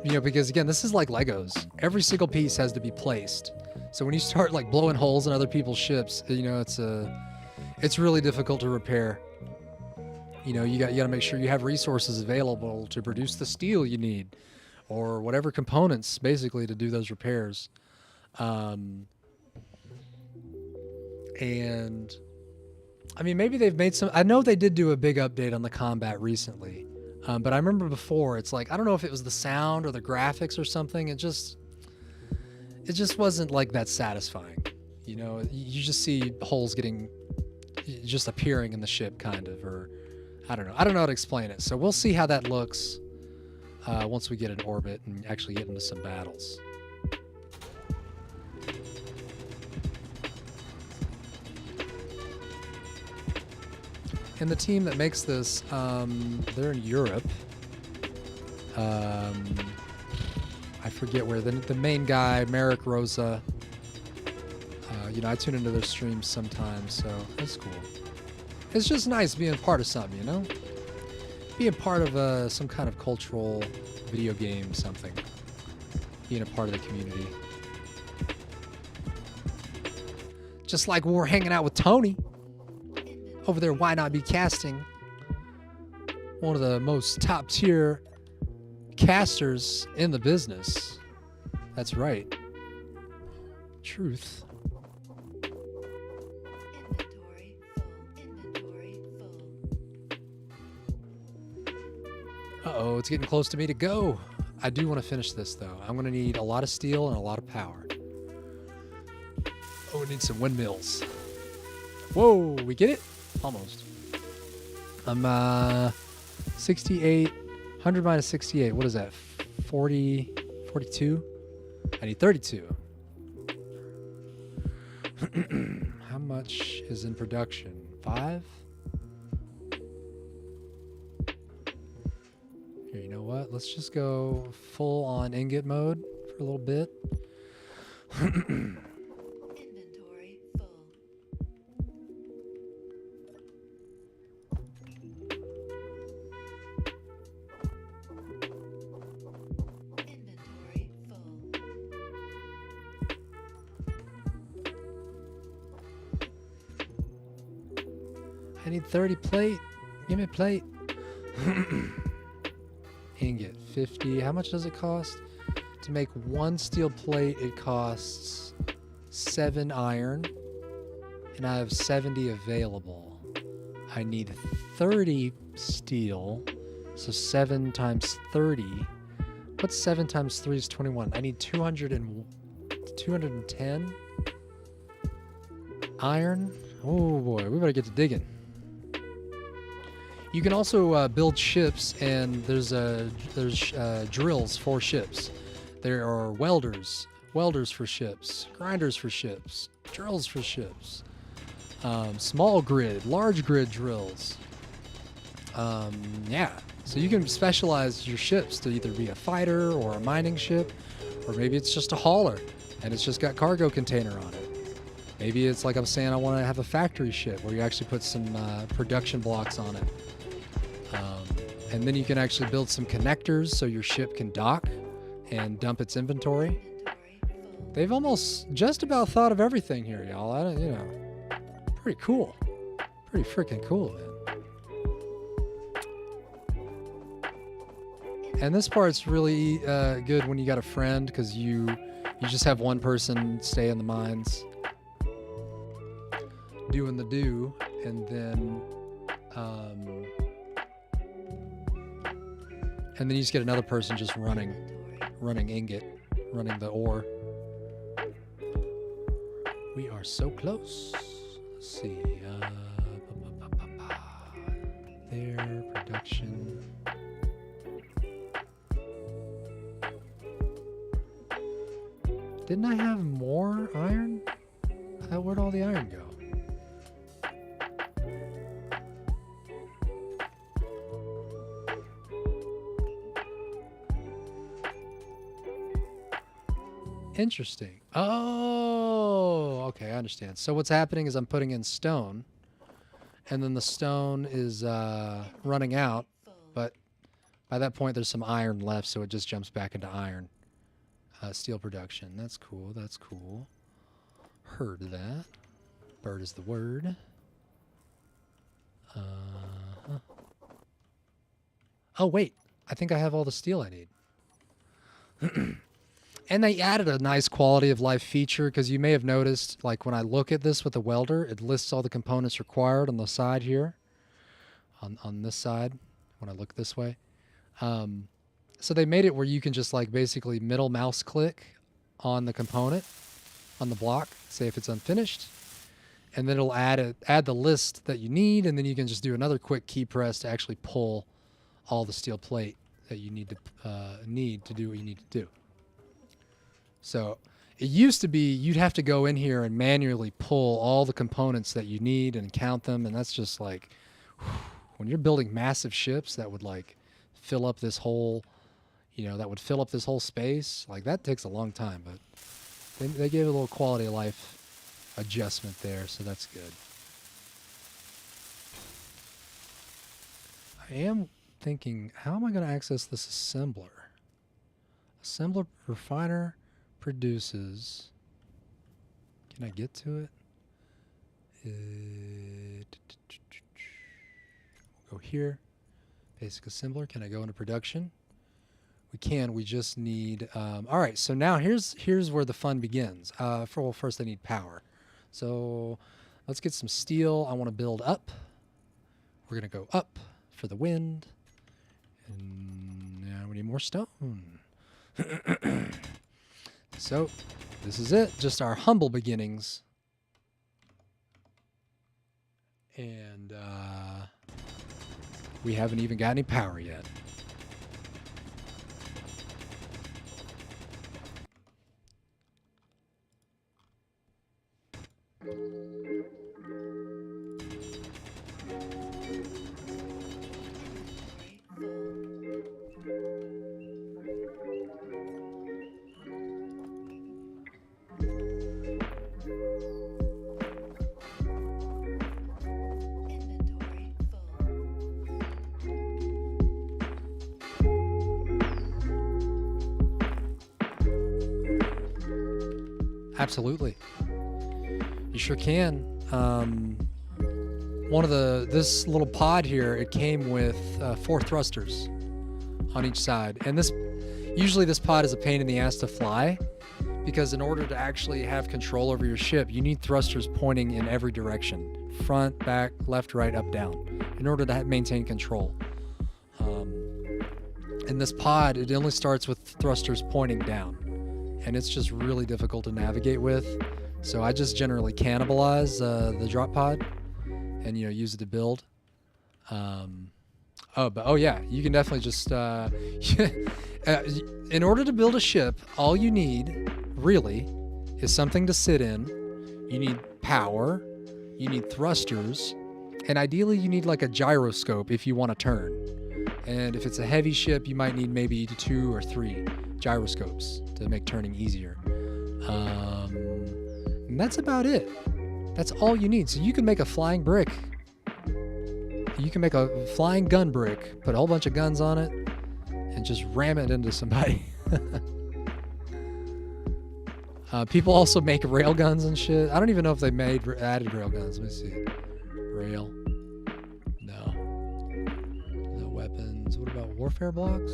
Because again, this is like Legos. Every single piece has to be placed. So when you start like blowing holes in other people's ships, it's really difficult to repair. You got to make sure you have resources available to produce the steel you need, or whatever components basically to do those repairs. And I mean, maybe they've made some. I know they did do a big update on the combat recently, but I remember before it's like I don't know if it was the sound or the graphics or something. It just wasn't like that satisfying. You just see holes just appearing in the ship, kind of, or I don't know how to explain it. So we'll see how that looks once we get in orbit and actually get into some battles. And the team that makes this, they're in Europe. I forget where. The main guy, Merrick Rosa. I tune into their streams sometimes, so that's cool. It's just nice being part of something, Being part of some kind of cultural video game, something. Being a part of the community. Just like when we're hanging out with Tony. Over there, Why Not Be Casting. One of the most top tier casters in the business. That's right. Truth. Uh-oh, it's getting close to me to go. I do want to finish this, though. I'm going to need a lot of steel and a lot of power. Oh, we need some windmills. Whoa, we get it? Almost. I'm 68. 100 minus 68. What is that? 40, 42? I need 32. How much is in production? 5? Here, you know what? Let's just go full on ingot mode for a little bit.
Inventory full. Inventory full.
I need 30 plate. Give me a plate. Ingot, 50. How much does it cost? To make one steel plate, it costs 7 iron. And I have 70 available. I need 30 steel. So 7 times 30. What's 7 times 3 is 21. I need 210 iron. Oh boy, we better get to digging. You can also build ships, and there's drills for ships. There are welders for ships, grinders for ships, drills for ships, small grid, large grid drills. Yeah, so you can specialize your ships to either be a fighter or a mining ship, or maybe it's just a hauler, and it's just got cargo container on it. Maybe it's like I'm saying, I want to have a factory ship where you actually put some production blocks on it. And then you can actually build some connectors so your ship can dock and dump its inventory. They've almost just about thought of everything here, y'all. Pretty cool. Pretty freaking cool, man. And this part's really good when you got a friend, because you just have one person stay in the mines doing the do, and then you just get another person just running ingot, running the ore. are so close. Let's see. There, production. Didn't I have more iron? Where'd all the iron go? Interesting. Oh, okay, I understand. So what's happening is I'm putting in stone, and then the stone is running out, but by that point there's some iron left, so it just jumps back into iron. Steel production. That's cool. That's cool. Heard that. Bird is the word. Oh, wait. I think I have all the steel I need. And they added a nice quality of life feature, because you may have noticed, like when I look at this with the welder, it lists all the components required on the side here. On this side, when I look this way. So they made it where you can just like basically middle mouse click on the component, on the block, say if it's unfinished, and then it'll add the list that you need, and then you can just do another quick key press to actually pull all the steel plate that you need to do what you need to do. So it used to be you'd have to go in here and manually pull all the components that you need and count them, and that's just like, when you're building massive ships that would like fill up this whole, that would fill up this whole space, like that takes a long time, but they gave a little quality of life adjustment there, so that's good. I am thinking, how am I going to access this assembler? Assembler refiner produces. Can I get to it? We'll go here. Basic assembler. Can I go into production? We can. We just need. All right. So now here's where the fun begins. First I need power. So let's get some steel. I want to build up. We're gonna go up for the wind, and now we need more stone. So this is it. Just our humble beginnings, and we haven't even got any power yet. Absolutely. You sure can. This little pod here, it came with 4 thrusters on each side. And usually this pod is a pain in the ass to fly, because in order to actually have control over your ship, you need thrusters pointing in every direction. Front, back, left, right, up, down, in order to maintain control. And this pod, it only starts with thrusters pointing down. And it's just really difficult to navigate with. So I just generally cannibalize the drop pod and use it to build. Oh yeah, you can definitely just in order to build a ship, all you need really is something to sit in. You need power, you need thrusters, and ideally you need like a gyroscope if you want to turn. And if it's a heavy ship, you might need maybe 2 or 3 gyroscopes to make turning easier. And that's about it. That's all you need. So you can make a flying brick. You can make a flying gun brick, put a whole bunch of guns on it, and just ram it into somebody. People also make rail guns and shit. I don't even know if they added rail guns. Let me see. Rail. No. No weapons. What about warfare blocks?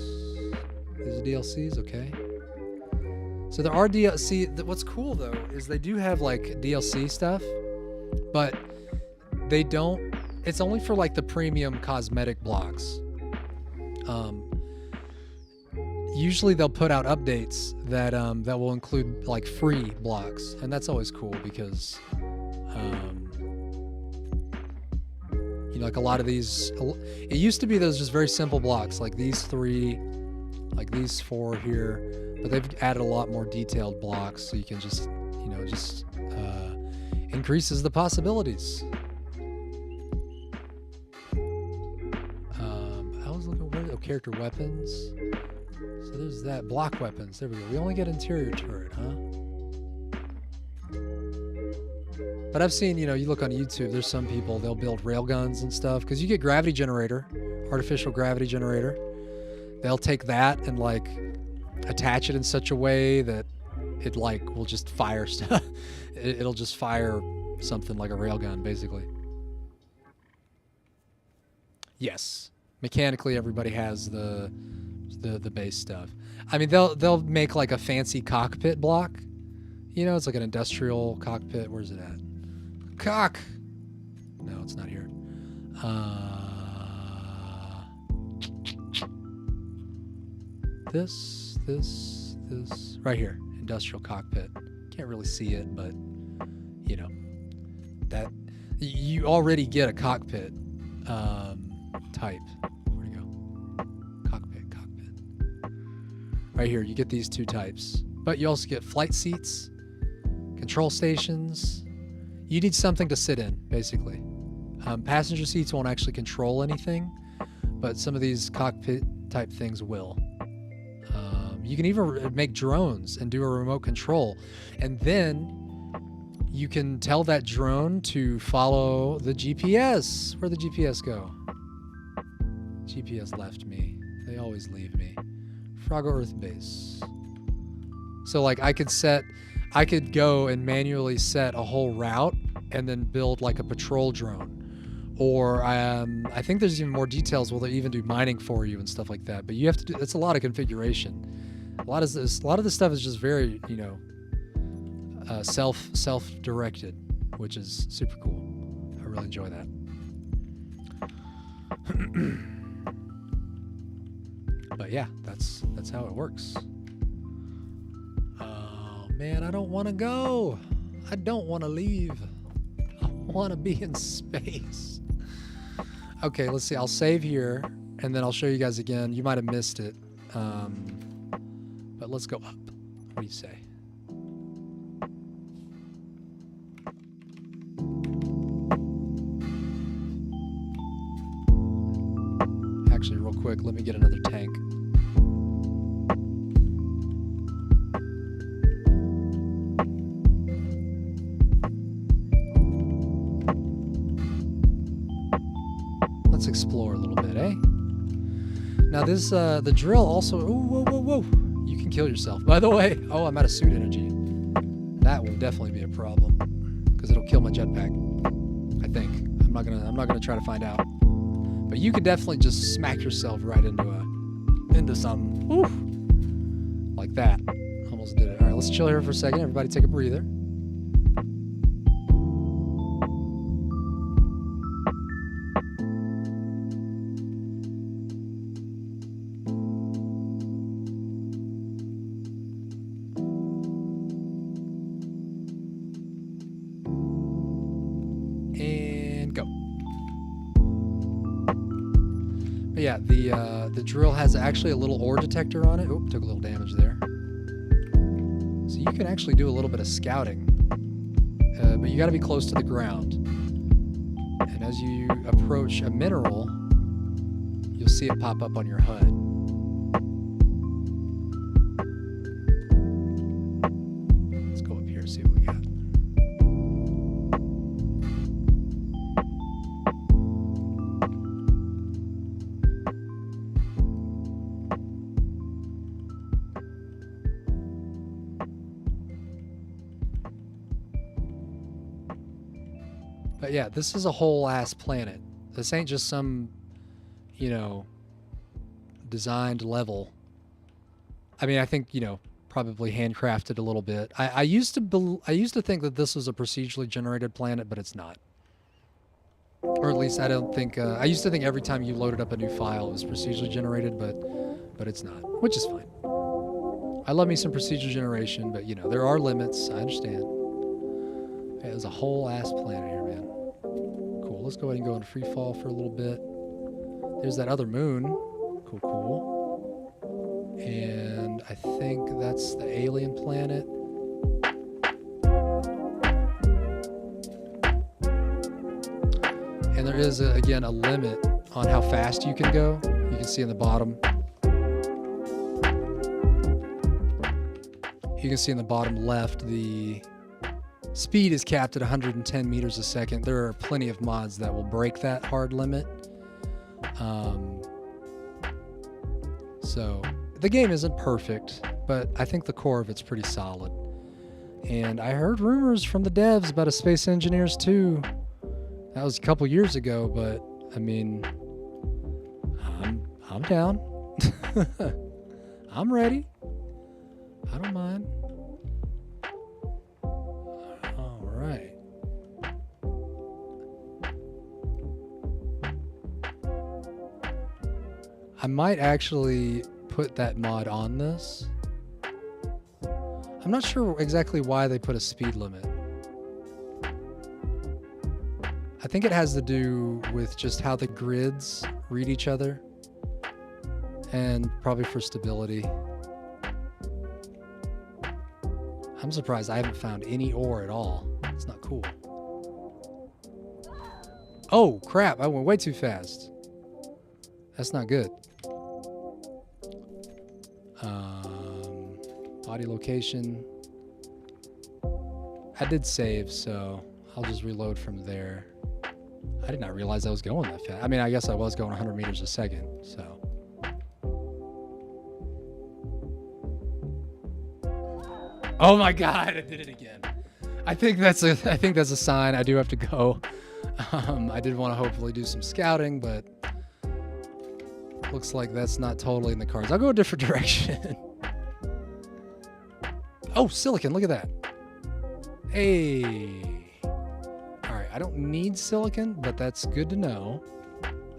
These are DLCs, okay. So there are DLC. What's cool though is they do have like DLC stuff, but they don't. It's only for like the premium cosmetic blocks. Usually they'll put out updates that will include like free blocks, and that's always cool because You know, like a lot of these, it used to be those just very simple blocks, like these 3, like these 4 here, but they've added a lot more detailed blocks, so you can just, you know, just increases the possibilities. I was looking where, oh, character weapons. So there's that, block weapons. There we go. We only get interior turret, huh? But I've seen, you know, you look on YouTube, there's some people, they'll build railguns and stuff, because you get gravity generator, artificial gravity generator. They'll take that and like attach it in such a way that it like will just fire stuff. It'll just fire something like a railgun, basically. Yes, mechanically everybody has the base stuff. I mean, they'll make like a fancy cockpit block. You know, it's like an industrial cockpit. Where's it at? Cock. No, it's not here. This right here, industrial cockpit. Can't really see it, but you know, that you already get a cockpit type. Where'd it go? Cockpit. Right here, you get these 2 types, but you also get flight seats, control stations. You need something to sit in, basically. Passenger seats won't actually control anything, but some of these cockpit type things will. You can even make drones and do a remote control, and then you can tell that drone to follow the GPS. Where'd the GPS go? GPS left me. They always leave me. Froggo Earth Base. So like I could go and manually set a whole route and then build like a patrol drone. Or I think there's even more details where they even do mining for you and stuff like that. But you have to do, it's a lot of configuration. A lot of this stuff is just very, you know, self-directed, which is super cool. I really enjoy that. But yeah, that's how it works. Oh man, I don't want to go. I don't want to leave. I want to be in space. Okay, let's see. I'll save here, and then I'll show you guys again. You might have missed it. But let's go up. What do you say? Actually, real quick, let me get another tank. Let's explore a little bit, eh? Now this, the drill also, ooh, whoa. You can kill yourself, by the way. Oh, I'm out of suit energy. That will definitely be a problem, because it'll kill my jetpack, I think. I'm not gonna try to find out. But you could definitely just smack yourself right into something. Woo! Like that. Almost did it. All right, let's chill here for a second. Everybody take a breather. Yeah, the drill has actually a little ore detector on it. Oop, took a little damage there. So you can actually do a little bit of scouting, but you got to be close to the ground. And as you approach a mineral, you'll see it pop up on your HUD. Let's go up here and see what we got. But yeah, this is a whole ass planet. This ain't just some, you know, designed level. I mean, I think, you know, probably handcrafted a little bit. I used to think that this was a procedurally generated planet, but it's not. Or at least I don't think. I used to think every time you loaded up a new file, it was procedurally generated, but it's not, which is fine. I love me some procedure generation, but you know, there are limits. I understand. Hey, there's a whole ass planet here, man. Cool. Let's go ahead and go into free fall for a little bit. There's that other moon. Cool, cool. And I think that's the alien planet. And there is, again, a limit on how fast you can go. You can see in the bottom. You can see in the bottom left, the speed is capped at 110 meters a second. There are plenty of mods that will break that hard limit. So the game isn't perfect, but I think the core of it's pretty solid. And I heard rumors from the devs about a Space Engineers 2. That was a couple years ago, but I mean, I'm down. I'm ready. I don't mind. All right. I might actually put that mod on this. I'm not sure exactly why they put a speed limit. I think it has to do with just how the grids read each other, and probably for stability. I'm surprised I haven't found any ore at all. It's not cool. Oh, crap. I went way too fast. That's not good. Body location. I did save, so I'll just reload from there. I did not realize I was going that fast. I mean, I guess I was going 100 meters a second, so. Oh my God, I did it again. I think that's a sign I do have to go. I did want to hopefully do some scouting, but looks like that's not totally in the cards. I'll go a different direction. Oh, silicon, look at that. Hey. All right, I don't need silicon, but that's good to know.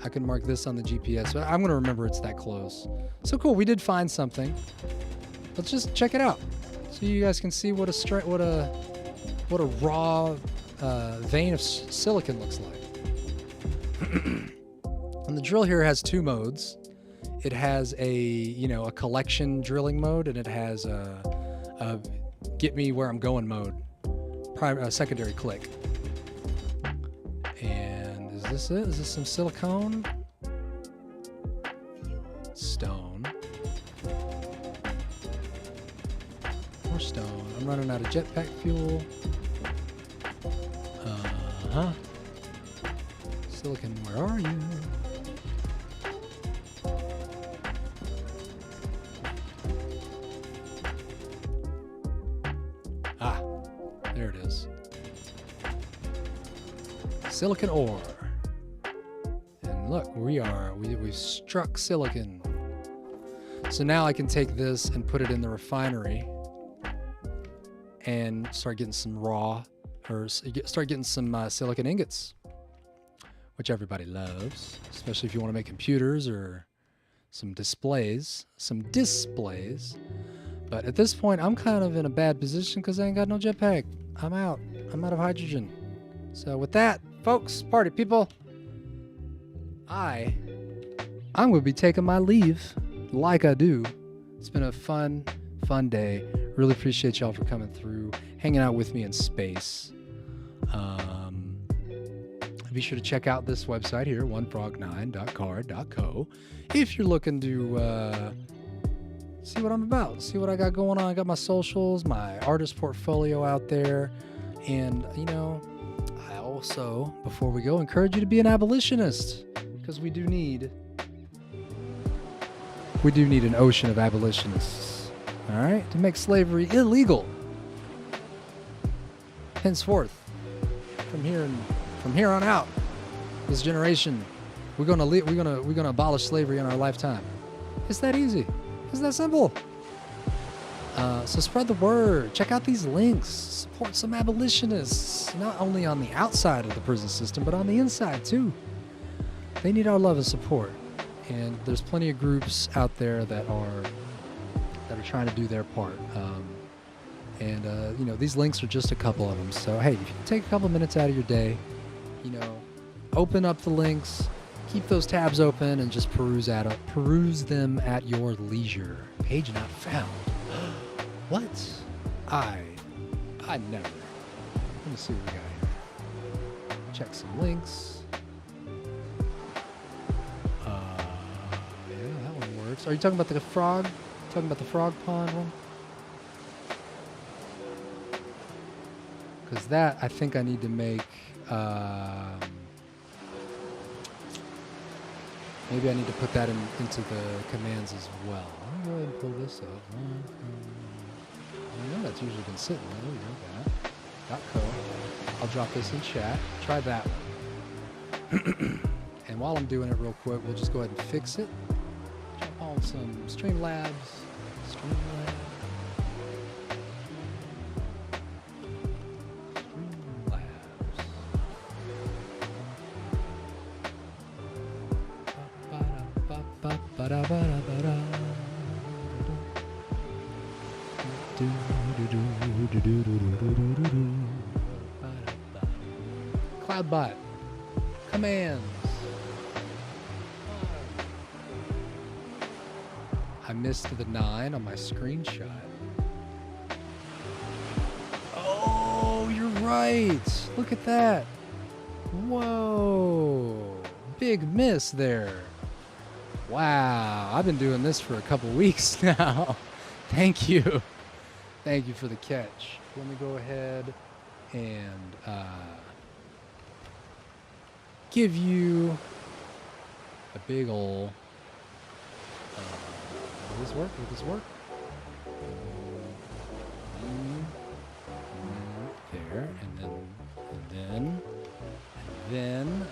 I can mark this on the GPS, but I'm going to remember it's that close. So cool, we did find something. Let's just check it out so you guys can see what a raw vein of silicon looks like. And the drill here has two modes. It has a collection drilling mode, and it has a get me where I'm going mode, secondary click. And is this it? Is this some silicone? Stone. More stone. I'm running out of jetpack fuel. Silicon, where are you? Ah, there it is. Silicon ore. And look, we've struck silicon. So now I can take this and put it in the refinery and start getting some start getting some silicon ingots, which everybody loves, especially if you want to make computers or some displays. But at this point, I'm kind of in a bad position because I ain't got no jetpack. I'm out of hydrogen. So with that, folks, party people, I'm going to be taking my leave like I do. It's been a fun day. Really appreciate y'all for coming through, hanging out with me in space. Be sure to check out this website here, onefrog9.card.co, if you're looking to see what I'm about, see what I got going on. I got my socials, my artist portfolio out there, and I also, before we go, encourage you to be an abolitionist, because we do need an ocean of abolitionists, all right, to make slavery illegal. Henceforth, from here on out, this generation, we're gonna abolish slavery in our lifetime. It's that easy. It's that simple. So spread the word. Check out these links. Support some abolitionists, not only on the outside of the prison system, but on the inside too. They need our love and support. And there's plenty of groups out there that are trying to do their part. And you know, these links are just a couple of them. So hey, if you can take a couple minutes out of your day, you know, open up the links, keep those tabs open, and just peruse them at your leisure. Page not found. What? I never. Let me see what we got here. Check some links. Yeah, that one works. Are you talking about the frog? Talking about the frog pond one? Because that, I think I need to make, maybe I need to put that into the commands as well. Let me go ahead and pull this up. I know that's usually been sitting there. There we go. .co. I'll drop this in chat. Try that one. And while I'm doing it real quick, we'll just go ahead and fix it. Jump on some Streamlabs. Cloudbot commands. I missed the 9 on my screenshot. Oh, you're right. Look at that. Whoa. Big miss there. Wow. I've been doing this for a couple weeks now. Thank you. Thank you for the catch. Let me go ahead and give you a big ol' will this work? Will this work? There, and then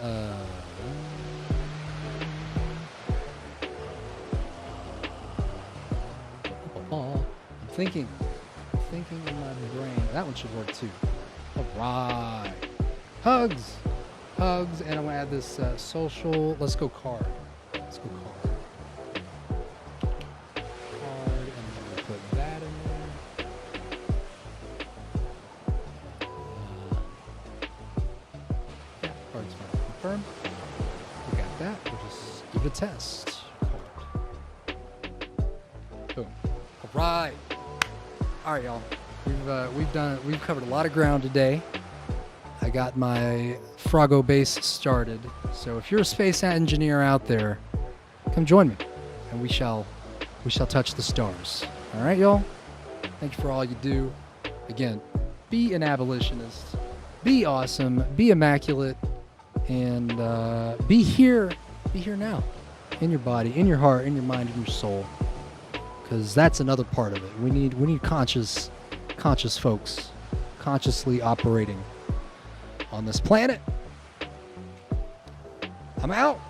I'm thinking in my brain. That one should work too. All right. Hugs, and I'm gonna add this social. Let's go card. Card, and I'm gonna put that in there. Yeah, card's fine. Confirm. We got that. We'll just give it a test. Card. Boom. All right. All right, y'all. We've covered a lot of ground today. I got my Froggo base started. So if you're a space engineer out there, come join me, and we shall touch the stars. All right, y'all. Thank you for all you do. Again, be an abolitionist, be awesome, be immaculate, and be here now, in your body, in your heart, in your mind, in your soul. Because that's another part of it. We need conscious folks, consciously operating on this planet. I'm out.